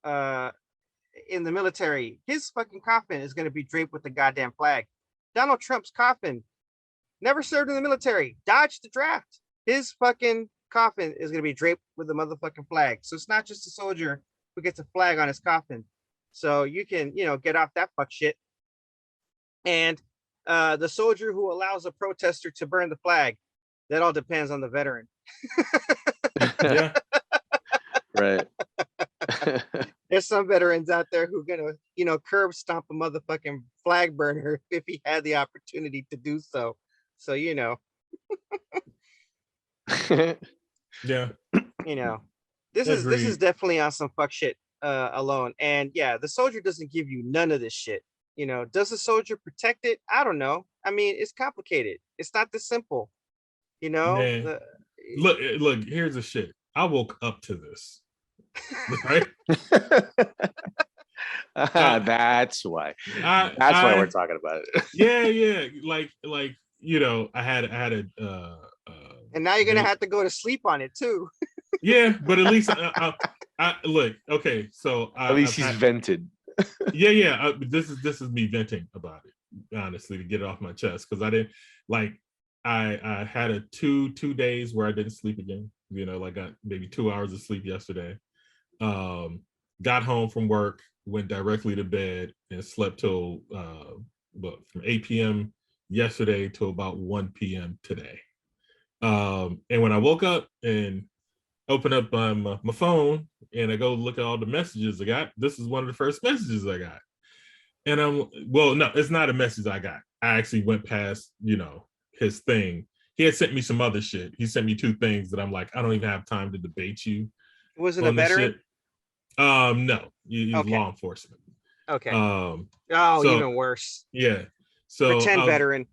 in the military, his fucking coffin is going to be draped with the goddamn flag. Donald Trump's coffin, never served in the military, dodged the draft. His fucking coffin is going to be draped with the motherfucking flag. So it's not just a soldier who gets a flag on his coffin. So you can, you know, get off that fuck shit. And the soldier who allows a protester to burn the flag, that all depends on the veteran. Yeah. Right. There's some veterans out there who are gonna, you know, curb stomp a motherfucking flag burner if he had the opportunity to do so. So, you know. Yeah. You know, this is definitely on some fuck shit alone. And yeah, the soldier doesn't give you none of this shit. You know, does the soldier protect it? I don't know. I mean, it's complicated. It's not this simple. You know, look, here's the shit. I woke up to this. Right? That's why. That's why we're talking about it. Yeah. Like, you know, I had a and now you're gonna have to go to sleep on it too. Yeah, but at least I look, okay, so at least he's vented. Yeah. This is me venting about it, honestly, to get it off my chest, because I didn't like. I had a two days where I didn't sleep again. You know, like got maybe 2 hours of sleep yesterday. Got home from work, went directly to bed, and slept till from 8 p.m. yesterday till about 1 p.m. today. And when I woke up and opened up my phone and I go look at all the messages I got, this is one of the first messages I got. And no, it's not a message I got. I actually went past, you know, his thing. He had sent me some other shit. He sent me 2 things that I'm like, I don't even have time to debate you. Was it a veteran? No, he's law enforcement. Okay. So, even worse. Yeah. So pretend veteran.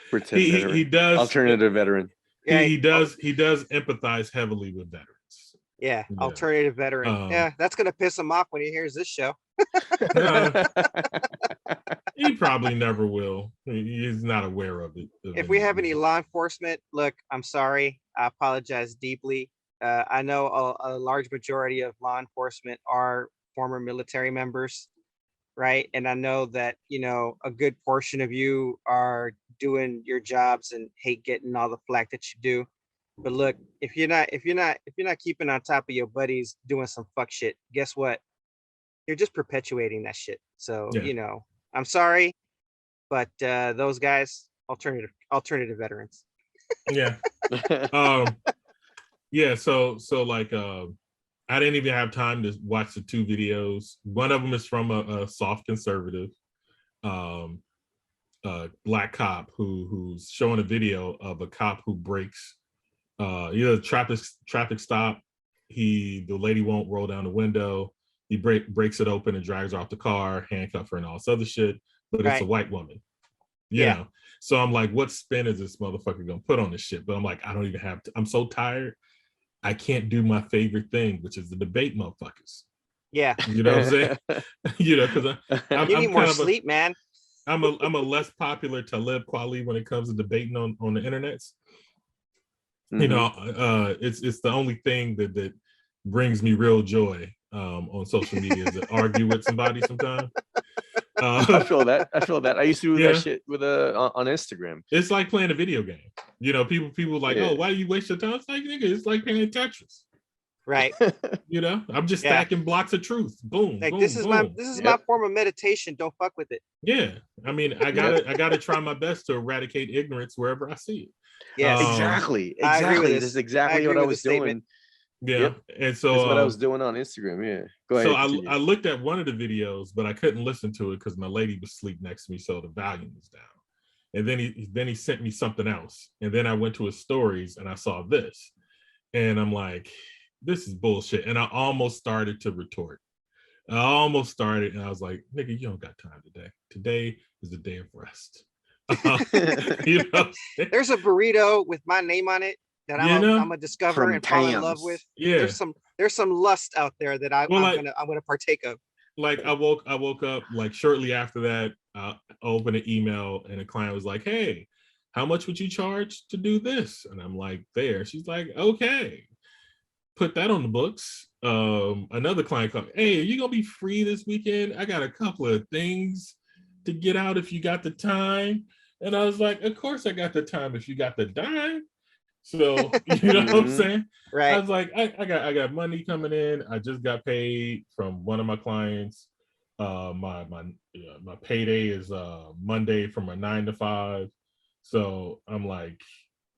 Pretend veteran. He does alternative veteran. Yeah, he does empathize heavily with veterans. Yeah, alternative veteran. Yeah, that's gonna piss him off when he hears this show. He probably never will. He's not aware of it. If we have any law enforcement, look, I'm sorry. I apologize deeply. I know a large majority of law enforcement are former military members, right? And I know that, you know, a good portion of you are doing your jobs and hate getting all the flack that you do. But look, if you're not keeping on top of your buddies doing some fuck shit, guess what? You're just perpetuating that shit. So, you know, I'm sorry, but those guys, alternative veterans. Yeah. Yeah, so like I didn't even have time to watch the 2 videos. One of them is from a soft conservative black cop who's showing a video of a cop who breaks traffic stop. The lady won't roll down the window. He breaks it open and drags her off the car, handcuff her and all this other shit. But it's a white woman. You know. So I'm like, what spin is this motherfucker gonna put on this shit? But I'm like, I don't even have to. I'm so tired. I can't do my favorite thing, which is the debate motherfuckers. Yeah. You know what I'm saying? You know, because I'm you need more sleep, man. I'm a less popular Talib Kweli when it comes to debating on the internet. Mm-hmm. You know, it's the only thing that brings me real joy on social media is to argue with somebody sometimes. I feel that. I used to do that shit with on Instagram. It's like playing a video game. You know, people like, oh, why do you waste your time? It's like, nigga, it's like playing Tetris. Right. You know, I'm just stacking blocks of truth. Boom. Like boom, this is boom. my form of meditation. Don't fuck with it. Yeah. I mean, I gotta try my best to eradicate ignorance wherever I see it. Yeah. Exactly. This is exactly what I was doing. Yeah. Yep. And so that's what I was doing on Instagram. Yeah. Go ahead. So I looked at one of the videos, but I couldn't listen to it because my lady was asleep next to me, so the volume was down. And then he sent me something else. And then I went to his stories and I saw this. And I'm like, this is bullshit. And I almost started to retort. I almost started and I was like, nigga, you don't got time today. Today is the day of rest. You know? There's a burrito with my name on it that I'm gonna discover and fall in love with. Yeah. There's some lust out there that I'm gonna partake of. Like I woke up like shortly after that, I opened an email and a client was like, hey, how much would you charge to do this? And I'm like, there. She's like, okay. Put that on the books. Another client called, hey, are you gonna be free this weekend? I got a couple of things to get out if you got the time. And I was like, of course I got the time if you got the dime. So you know what I'm saying? Right. I was like, I got money coming in. I just got paid from one of my clients. My payday is Monday from a 9 to 5. So I'm like,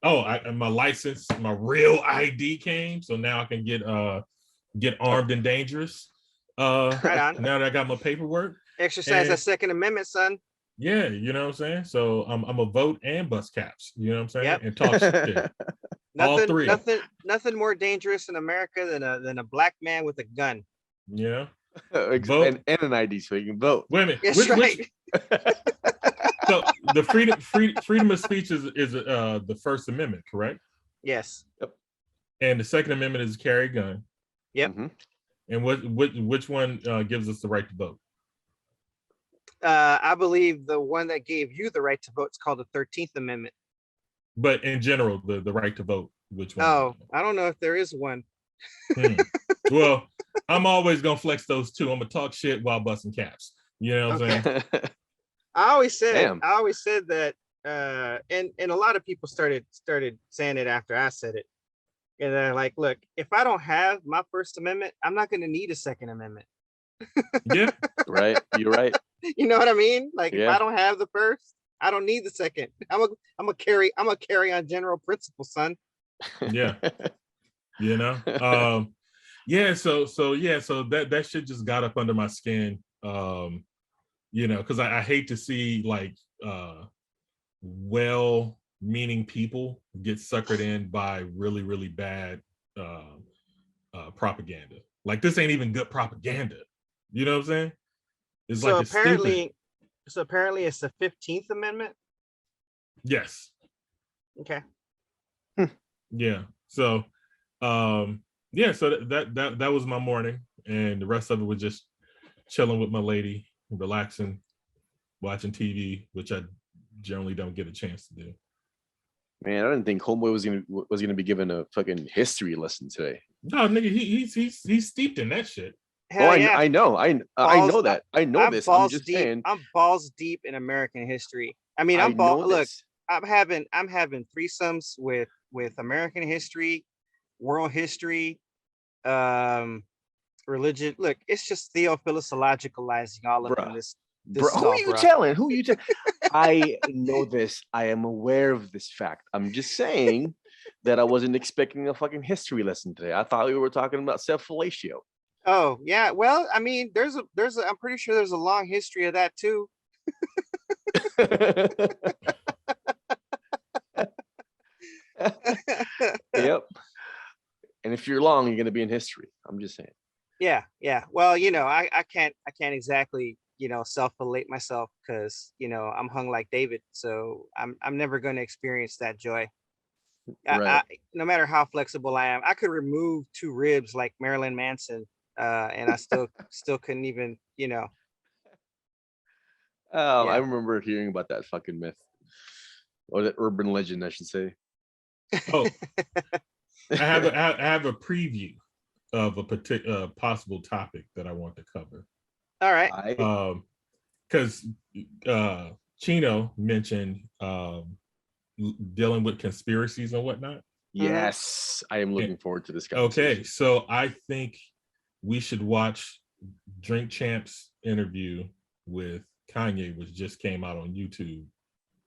my license, my real ID came. So now I can get armed and dangerous. Right on. Now that I got my paperwork. Exercise that Second Amendment, son. Yeah, you know what I'm saying? So I'm a vote and bust caps, you know what I'm saying? Yep. And talk shit. All three. Nothing more dangerous in America than a black man with a gun. Yeah. Vote and an ID so you can vote. Wait a minute. That's right. So the freedom of speech is the First Amendment, correct? Yes. Yep. And the Second Amendment is carry a gun. Yep. Mm-hmm. And which one gives us the right to vote? I believe the one that gave you the right to vote is called the 13th Amendment. But in general, the right to vote, which one? Oh, I don't know if there is one. Well, I'm always gonna flex those two. I'm gonna talk shit while busting caps. You know what I'm saying? I always said that, and a lot of people started saying it after I said it. And they're like, look, if I don't have my First Amendment, I'm not going to need a Second Amendment. Yeah. Right. You're right. You know what I mean? Like, if I don't have the first, I don't need the second. I'm a carry on general principle, son. Yeah. You know? So that shit just got up under my skin. You know, because I hate to see like well-meaning people get suckered in by really, really bad propaganda. Like, this ain't even good propaganda. You know what I'm saying? It's so like apparently it's the 15th Amendment. Yes. Okay. Yeah. So so that was my morning, and the rest of it was just chilling with my lady, relaxing, watching TV, which I generally don't get a chance to do. Man, I didn't think Homeboy was gonna be given a fucking history lesson today. No, nigga, he's steeped in that shit. Hell yeah. I know that. I know this. I'm just saying. I'm balls deep in American history. I mean, I'm having threesomes with American history, world history, religion. Look, it's just theophilosologicalizing all of them. Bro, who are you telling? I know this. I am aware of this fact. I'm just saying that I wasn't expecting a fucking history lesson today. I thought we were talking about self-fellatio. Oh yeah, well, I mean, I'm pretty sure there's a long history of that too. Yep. And if you're long, you're gonna be in history. I'm just saying. Yeah. Well, I can't exactly, self-relate myself because I'm hung like David, so I'm never going to experience that joy. Right. No matter how flexible I am, I could remove 2 ribs like Marilyn Manson, and I still couldn't even, I Yeah. remember hearing about that fucking myth, or that urban legend, I should say. Oh, I have a preview of a particular possible topic that I want to cover. All right. Because Chino mentioned dealing with conspiracies and whatnot. Yes, I am looking forward to this conversation. Okay, so I think we should watch Drink Champ's interview with Kanye, which just came out on YouTube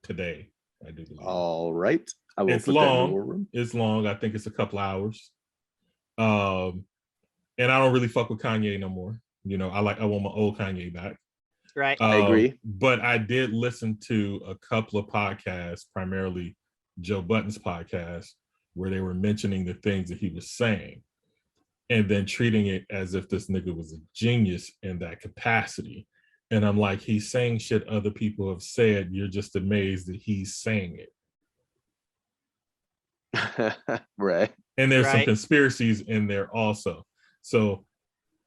today. I do believe. All right, I will. It's long. It's long. I think it's a couple hours. And I don't really fuck with Kanye no more. I want my old Kanye back. Right. I agree. But I did listen to a couple of podcasts, primarily Joe Budden's podcast, where they were mentioning the things that he was saying and then treating it as if this nigga was a genius in that capacity. And I'm like, he's saying shit other people have said. You're just amazed that he's saying it. Right. And there's some conspiracies in there also. So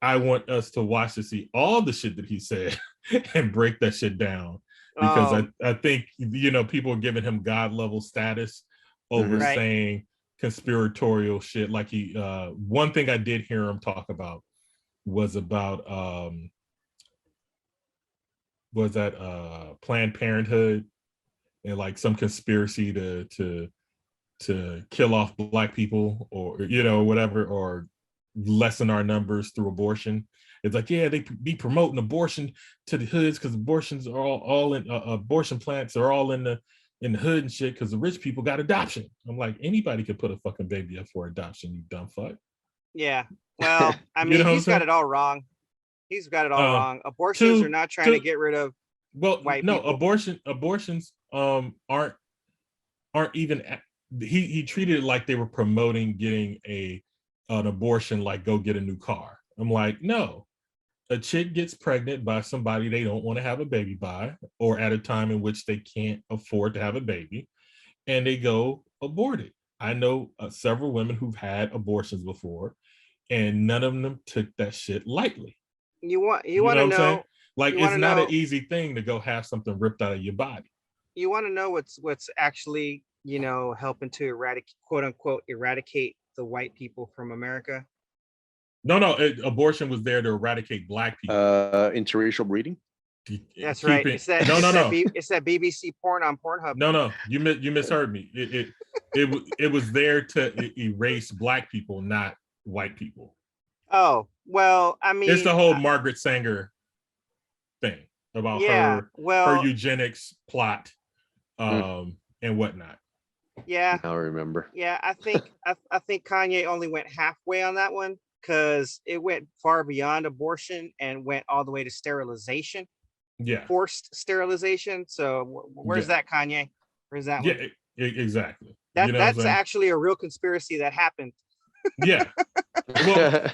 I want us to watch to see all the shit that he said and break that shit down. Because I think, people are giving him God level status over saying conspiratorial shit. Like one thing I did hear him talk about was about, Planned Parenthood and like some conspiracy to kill off Black people or, whatever, or lessen our numbers through abortion. It's like, yeah, they be promoting abortion to the hoods because abortions are all in abortion plants are all in the hood and shit because the rich people got adoption. I'm like, anybody could put a fucking baby up for adoption, you dumb fuck. Yeah. Well, I mean, he's got it all wrong. He's got it all wrong. Abortions are not trying to get rid of white people. Abortions aren't even. He treated it like they were promoting getting an abortion, like go get a new car. I'm like, no, a chick gets pregnant by somebody they don't want to have a baby by, or at a time in which they can't afford to have a baby, and they go abort it. I know several women who've had abortions before, and none of them took that shit lightly. You want to know? Like, it's not an easy thing to go have something ripped out of your body. You want to know what's actually, helping to eradicate, quote unquote, eradicate the white people from America? No, abortion was there to eradicate Black people. Interracial breeding. That's right. It's that BBC porn on Pornhub. No, you misheard me. It was there to erase Black people, not white people. Oh, well, I mean, it's the whole Margaret Sanger thing about her eugenics plot, and whatnot. Yeah, I remember. Yeah, I think Kanye only went halfway on that one because it went far beyond abortion and went all the way to sterilization. Yeah, forced sterilization. So where's that, Kanye? Where's that one? Yeah, exactly. That's actually a real conspiracy that happened. Yeah. Well,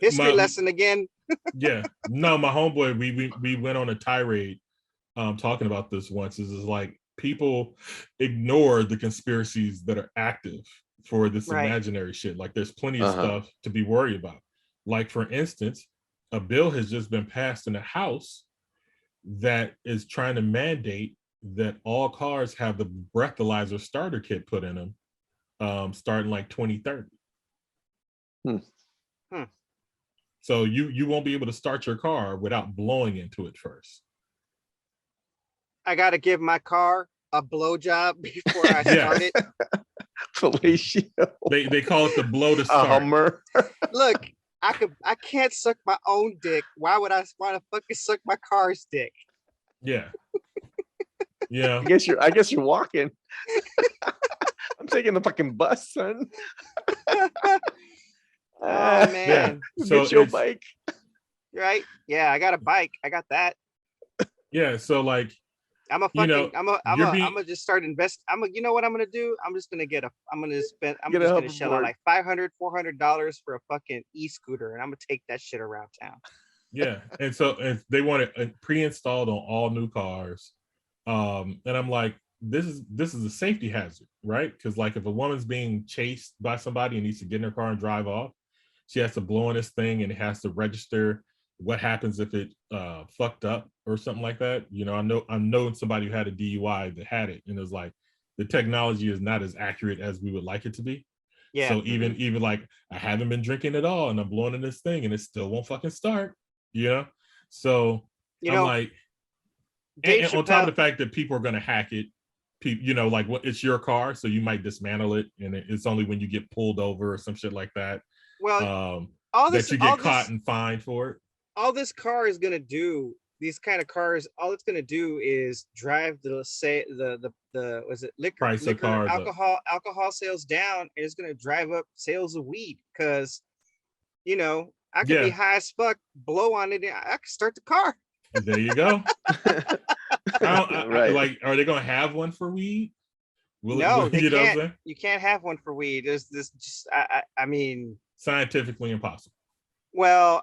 history lesson again. Yeah. No, my homeboy, we went on a tirade talking about this once. Is like people ignore the conspiracies that are active for this imaginary shit. Like there's plenty of stuff to be worried about. Like for instance, a bill has just been passed in the House that is trying to mandate that all cars have the breathalyzer starter kit put in them starting like 2030. So you won't be able to start your car without blowing into it first. I got to give my car a blowjob before I start it. Fellatio. They call it the blow to start. Hummer. Look, I can't suck my own dick. Why would I want to fucking suck my car's dick? Yeah. Yeah. I guess you're walking. I'm taking the fucking bus, son. Oh man. So get your bike. Right? Yeah, I got a bike. I got that. Yeah, so like I'm a fucking I'm being gonna just start invest. You know what I'm gonna do? I'm just gonna Get a just gonna shell out hoverboard. like $500-$400 for a fucking e-scooter, and I'm gonna take that shit around town. yeah, and they want it pre-installed on all new cars. And I'm like, this is a safety hazard, right? Because like if a woman's being chased by somebody and needs to get in her car and drive off, she has to blow on this thing and it has to register. What happens if it fucked up or something like that? You know, I know somebody who had a DUI that had it, and it was like the technology is not as accurate as we would like it to be. Yeah. So even like I haven't been drinking at all, and I'm blowing in this thing, and it still won't fucking start. You know, so I'm like, and on top of the fact that people are gonna hack it, you know, like it's your car, so you might dismantle it, and it's only when you get pulled over or some shit like that. Well, that you get caught and fined for it. All this car is gonna do, these kind of cars, all it's gonna do is drive the was it liquor alcohol sales down, and it's gonna drive up sales of weed, because you know I could be high as fuck, blow on it, and I could start the car. There you go. Right. Like, are they gonna have one for weed? No, they can't. You can't have one for weed. There's this just I mean, scientifically impossible. Well,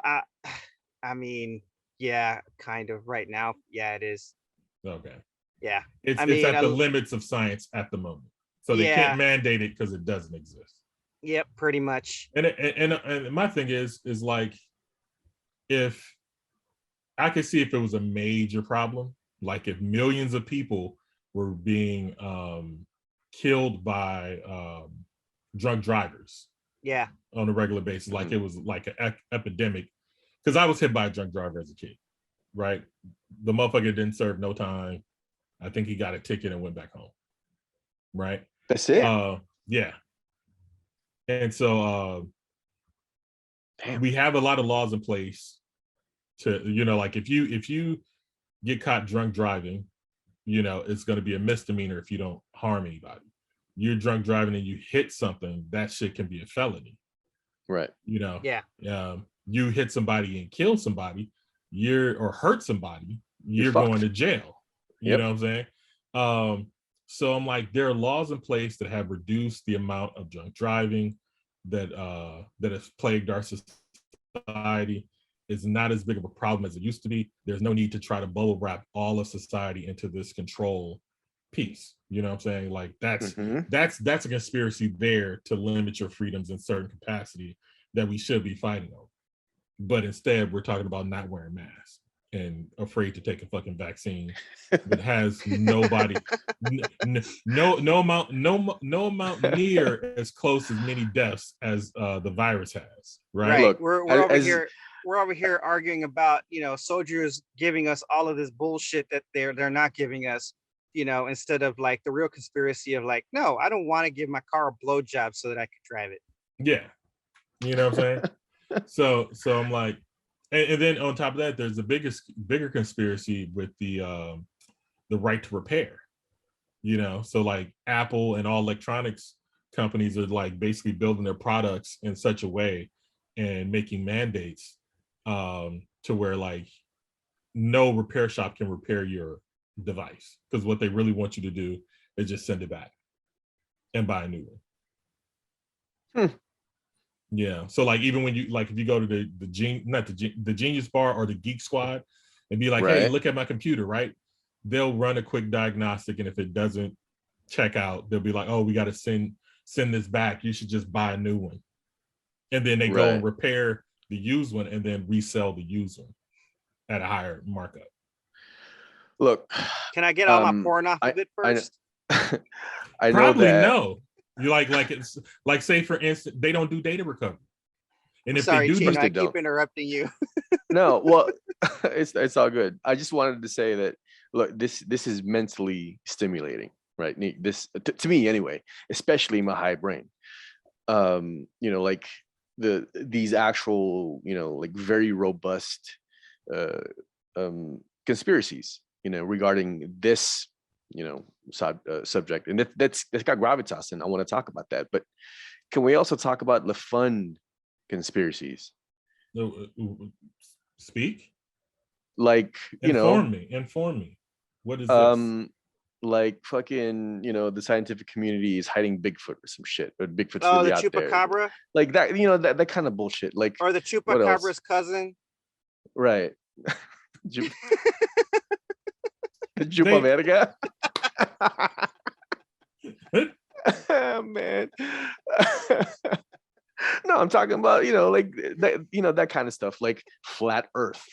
I mean, yeah, kind of right now. Yeah, it is. Okay. Yeah. It's at the limits of science at the moment. So they can't mandate it because it doesn't exist. Yep, pretty much. And my thing is like, if I could see if it was a major problem, like if millions of people were being killed by drunk drivers. Yeah. On a regular basis, like it was like an epidemic. Because I was hit by a drunk driver as a kid, right? The motherfucker didn't serve no time. I think he got a ticket and went back home, right? That's it. Yeah. And so we have a lot of laws in place to, you know, like if you get caught drunk driving, you know, it's going to be a misdemeanor if you don't harm anybody. You're drunk driving and you hit something, that shit can be a felony. Right. You know. Yeah. You hit somebody and kill somebody, or hurt somebody, you're going to jail. You know what I'm saying? So I'm like, there are laws in place that have reduced the amount of drunk driving that has plagued our society. It's not as big of a problem as it used to be. There's no need to try to bubble wrap all of society into this control piece. You know what I'm saying? Like that's a conspiracy there to limit your freedoms in certain capacity that we should be fighting over. But instead, we're talking about not wearing masks and afraid to take a fucking vaccine that has nobody, no amount near as close as many deaths as the virus has. Right. Look, we're over here arguing about, you know, soldiers giving us all of this bullshit that they're not giving us. You know, instead of like the real conspiracy of like, no, I don't want to give my car a blowjob so that I could drive it. Yeah. You know what I'm saying? So I'm like, and then on top of that, there's the bigger conspiracy with the right to repair. You know, so like Apple and all electronics companies are like basically building their products in such a way and making mandates to where like no repair shop can repair your device, because what they really want you to do is just send it back and buy a new one. Yeah. So like even when you like if you go to the Genius Bar or the Geek Squad and be like, hey, look at my computer, right? They'll run a quick diagnostic, and if it doesn't check out, they'll be like, oh, we got to send this back. You should just buy a new one. And then they go and repair the used one and then resell the used one at a higher markup. Look, can I get all my porn off of it first? I know probably that. No. You like it's like, say for instance, they don't do data recovery. And if sorry, they do, Chino, I keep interrupting you. No, well, it's all good. I just wanted to say that look, this is mentally stimulating, right? This to me anyway, especially my high brain. You know, like these actual, you know, like very robust conspiracies, you know, regarding this subject, and that's got gravitas, and I want to talk about that. But can we also talk about the fun conspiracies? Speak. Like, inform me. What is this? Like fucking, the scientific community is hiding Bigfoot or some shit, or Bigfoot's Oh, really the out there. chupacabra, Like that, that kind of bullshit. Like, or the chupacabra's cousin, right? The chupa verga. Man. No, I'm talking about, like that, that kind of stuff, like flat Earth.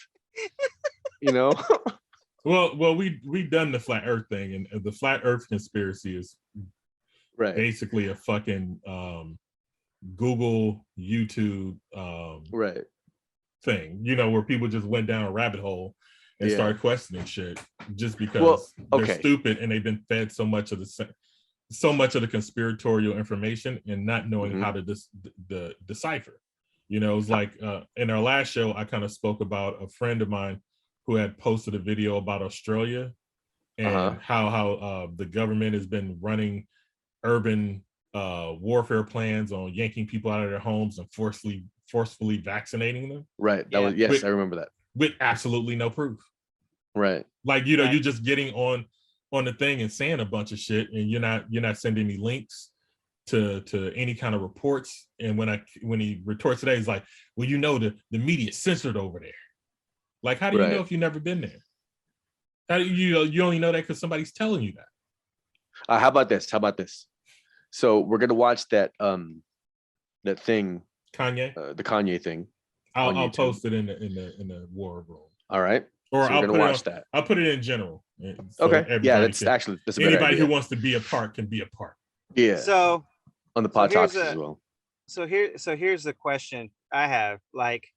Well, we've done the flat Earth thing, and the flat Earth conspiracy is basically a fucking Google, YouTube thing, where people just went down a rabbit hole and started questioning shit just because they're stupid and they've been fed so much of the conspiratorial information and not knowing how to decipher. It's like in our last show, I kind of spoke about a friend of mine who had posted a video about Australia and how the government has been running urban warfare plans on yanking people out of their homes and forcefully vaccinating them. Right. That was I remember that. With absolutely no proof. Right. Like, you're just getting on the thing and saying a bunch of shit, and you're not sending me links to any kind of reports. And when he retorts today, he's like, well, the media censored over there. Like, how do you know if you've never been there? How do you only know that because somebody's telling you that? How about this? So we're gonna watch that thing, Kanye, the Kanye thing. I'll post it in the war room. All right. Or so I'll gonna watch that. I'll put it in general. So okay. Yeah, that's a better anybody idea. who wants to be a part can be a part. Yeah. So on the pod talks as well. So here's the question I have. Like,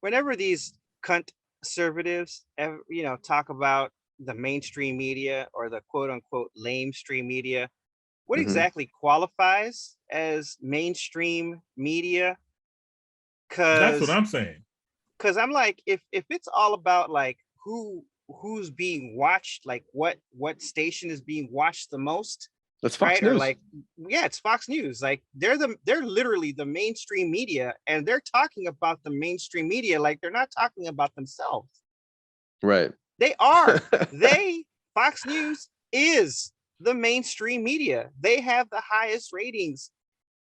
whenever these conservatives talk about the mainstream media or the quote unquote lamestream media, what exactly qualifies as mainstream media? That's what I'm saying. Because I'm like, if it's all about like who's being watched, like what station is being watched the most, that's Fox News. Or like, it's Fox News. Like they're literally the mainstream media, and they're talking about the mainstream media like they're not talking about themselves. Right. They are. Fox News is the mainstream media. They have the highest ratings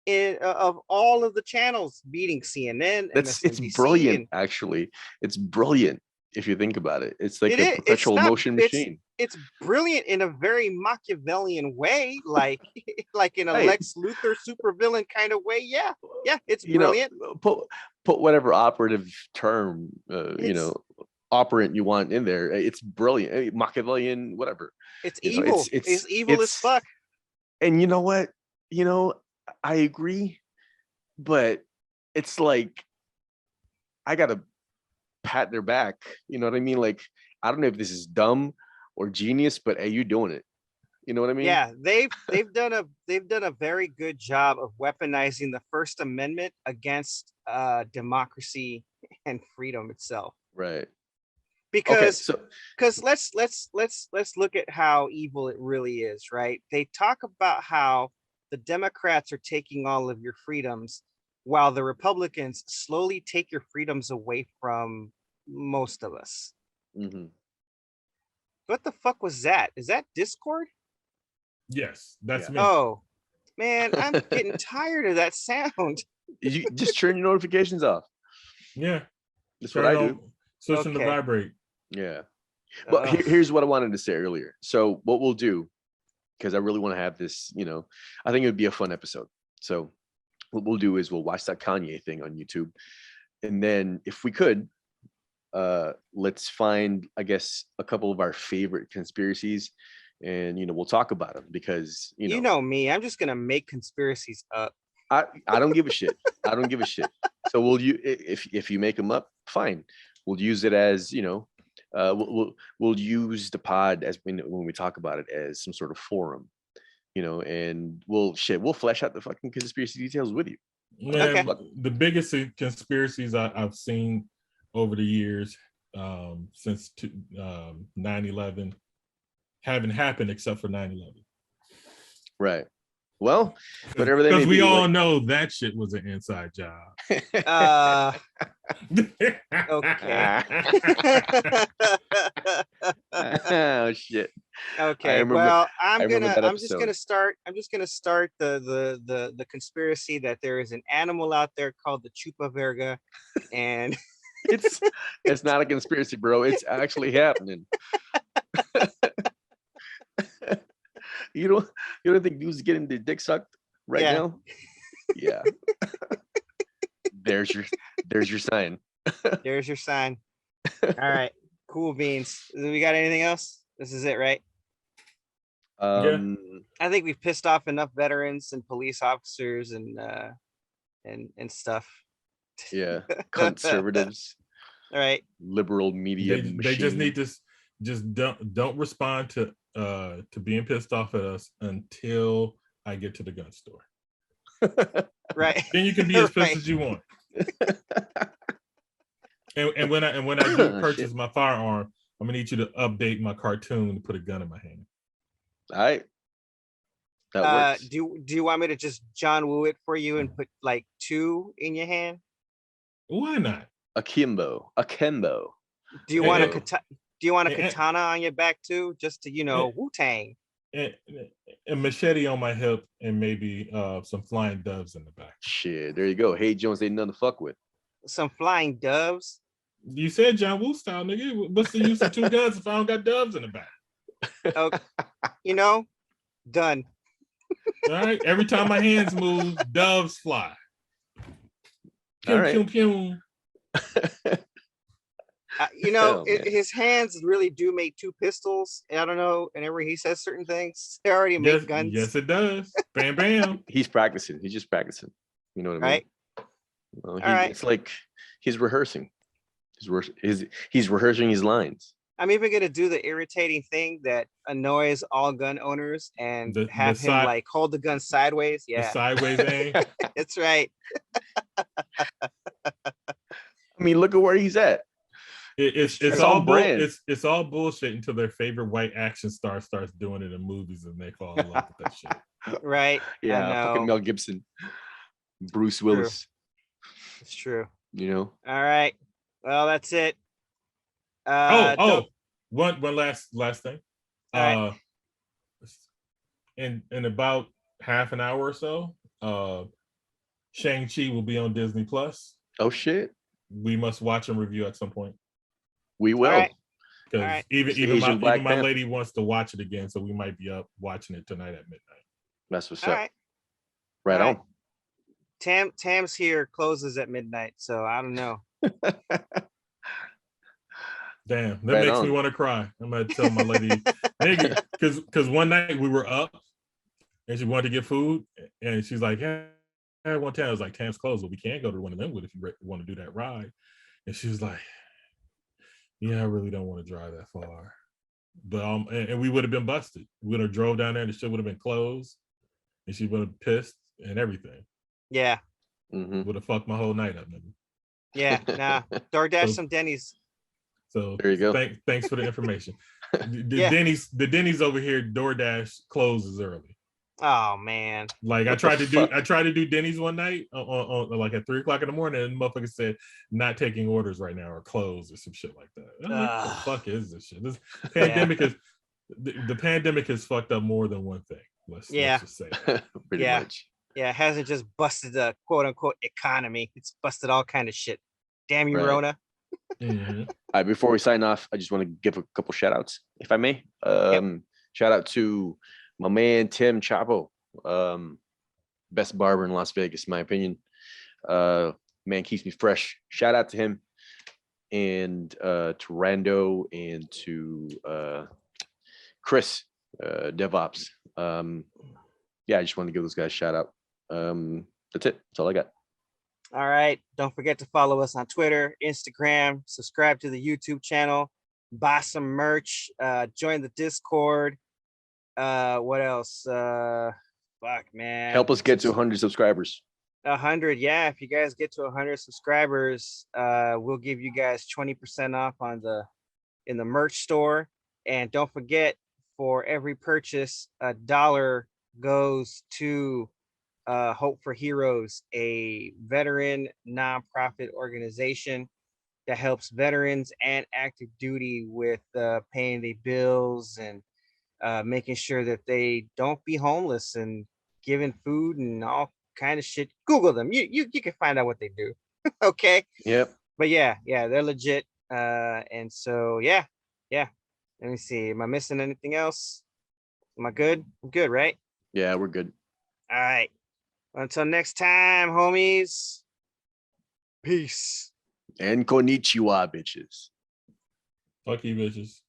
of all of the channels, beating CNN. It's brilliant, actually. It's brilliant if you think about it. It's like a perpetual motion machine. It's brilliant in a very Machiavellian way, like in a Lex Luthor supervillain kind of way. Yeah, it's brilliant. Put whatever operative term operant you want in there. It's brilliant. Machiavellian, whatever. It's evil. It's evil as fuck. And you know what? I agree, but it's like I gotta pat their back. You know what I mean? Like, I don't know if this is dumb or genius, but hey, you're doing it. You know what I mean? Yeah, they've done a very good job of weaponizing the First Amendment against democracy and freedom itself. Right. Because let's look at how evil it really is, right? They talk about how the Democrats are taking all of your freedoms while the Republicans slowly take your freedoms away from most of us. Mm-hmm. What the fuck was that? Is that Discord? Yes, that's me. Oh, man, I'm getting tired of that sound. You just turn your notifications off. Yeah. That's what I do. Switch them to vibrate. Yeah. But here's what I wanted to say earlier. So what we'll do, because I really want to have this, I think it would be a fun episode. So what we'll do is we'll watch that Kanye thing on YouTube. And then if we could, let's find, I guess, a couple of our favorite conspiracies, and we'll talk about them, because you know me, I'm just gonna make conspiracies up. I don't give a shit. I don't give a shit. So if you make them up, fine. We'll use it as we'll use the pod as when we talk about it as some sort of forum, and we'll flesh out the fucking conspiracy details with you. Man, the biggest conspiracies I've seen over the years, since 9/11, haven't happened except for 9/11. Right. Well, whatever they may Because we be, all know that shit was an inside job. Okay. Oh shit. Okay. remember- Well, I remember that I'm just gonna episode. start the conspiracy that there is an animal out there called the chupa verga, and It's not a conspiracy, bro. It's actually happening. You don't think dudes getting their dick sucked right Yeah. now? Yeah. There's your sign. there's your sign. All right. Cool beans. Do we got anything else? This is it, right? I think we've pissed off enough veterans and police officers and stuff. Yeah. Conservatives. All right. Liberal media. They just need to just don't respond to being pissed off at us until I get to the gun store. Right. Then you can be as pissed as you want. And when I do purchase my firearm, I'm gonna need you to update my cartoon to put a gun in my hand. All right. That works. Do you want me to just John Woo it for you and put like 2 in your hand? Why not? Akimbo. Do you want a katana on your back too, just to Wu-Tang? A machete on my hip and maybe some flying doves in the back. Shit, there you go. Hey Jones ain't nothing to fuck with. Some flying doves. You said John Woo style, nigga. What's the use of 2 guns if I don't got doves in the back? Okay. Done. All right. Every time my hands move, doves fly. Pew, All right. pew, pew. His hands really do make 2 pistols. I don't know. Whenever he says certain things, they already make guns. Yes, it does. Bam, bam. He's practicing. He's just practicing. You know what I mean? Right. Well, All right. It's like he's rehearsing. He's rehearsing his lines. I'm even gonna do the irritating thing that annoys all gun owners and have him like hold the gun sideways. Yeah, the sideways aim. That's right. I mean, look at where he's at. It's all brand. It's all bullshit until their favorite white action star starts doing it in movies and they fall in love with that shit. Right. Yeah, fucking Mel Gibson, Bruce Willis. It's true. All right. Well, that's it. One last thing. Right. In about half an hour or so, Shang-Chi will be on Disney Plus. Oh shit. We must watch and review at some point. We will. Because even my lady wants to watch it again, so we might be up watching it tonight at midnight. That's what's All up. right. Right on. Tam's here closes at midnight, so I don't know. Damn, that makes me want to cry. I'm gonna tell my lady, nigga, because one night we were up and she wanted to get food, and she's like, "Yeah, one time I was like, Tam's closed, but we can't go to one of them if you want to do that ride." And she was like, "Yeah, I really don't want to drive that far." But and we would have been busted. We would have drove down there, and the shit would have been closed, and she would have pissed and everything. Yeah, would have fucked my whole night up, nigga. Yeah, nah. DoorDash some Denny's. So there you go. Thanks for the information. The Denny's over here, DoorDash closes early. Oh man! Like I tried to do Denny's one night on like at 3:00 in the morning, and the motherfucker said not taking orders right now or closed or some shit like that. What the fuck is this shit? This pandemic is the pandemic has fucked up more than one thing. Let's just say that. Pretty much. Yeah, it hasn't just busted the quote unquote economy. It's busted all kind of shit. Damn you, Rona. Mm-hmm. All right, before we sign off, I just want to give a couple shout outs, if I may. Shout out to my man Tim Chapo, best barber in Las Vegas, in my opinion. Man keeps me fresh. Shout out to him, and to Rando, and to Chris, DevOps. I just want to give those guys a shout out. That's it. That's all I got. All right. Don't forget to follow us on Twitter, Instagram, subscribe to the YouTube channel, buy some merch, join the Discord. What else? Fuck, man. Help us get to 100 subscribers. 100, yeah. If you guys get to 100 subscribers, we'll give you guys 20% off in the merch store. And don't forget, for every purchase, $1 goes to Hope for Heroes, a veteran nonprofit organization that helps veterans and active duty with paying their bills and making sure that they don't be homeless and giving food and all kind of shit. Google them. You can find out what they do. Okay. Yep. But yeah, they're legit. And so yeah. Let me see. Am I missing anything else? Am I good? I'm good, right? Yeah, we're good. All right. Until next time, homies. Peace. And konnichiwa, bitches. Fuck you, bitches.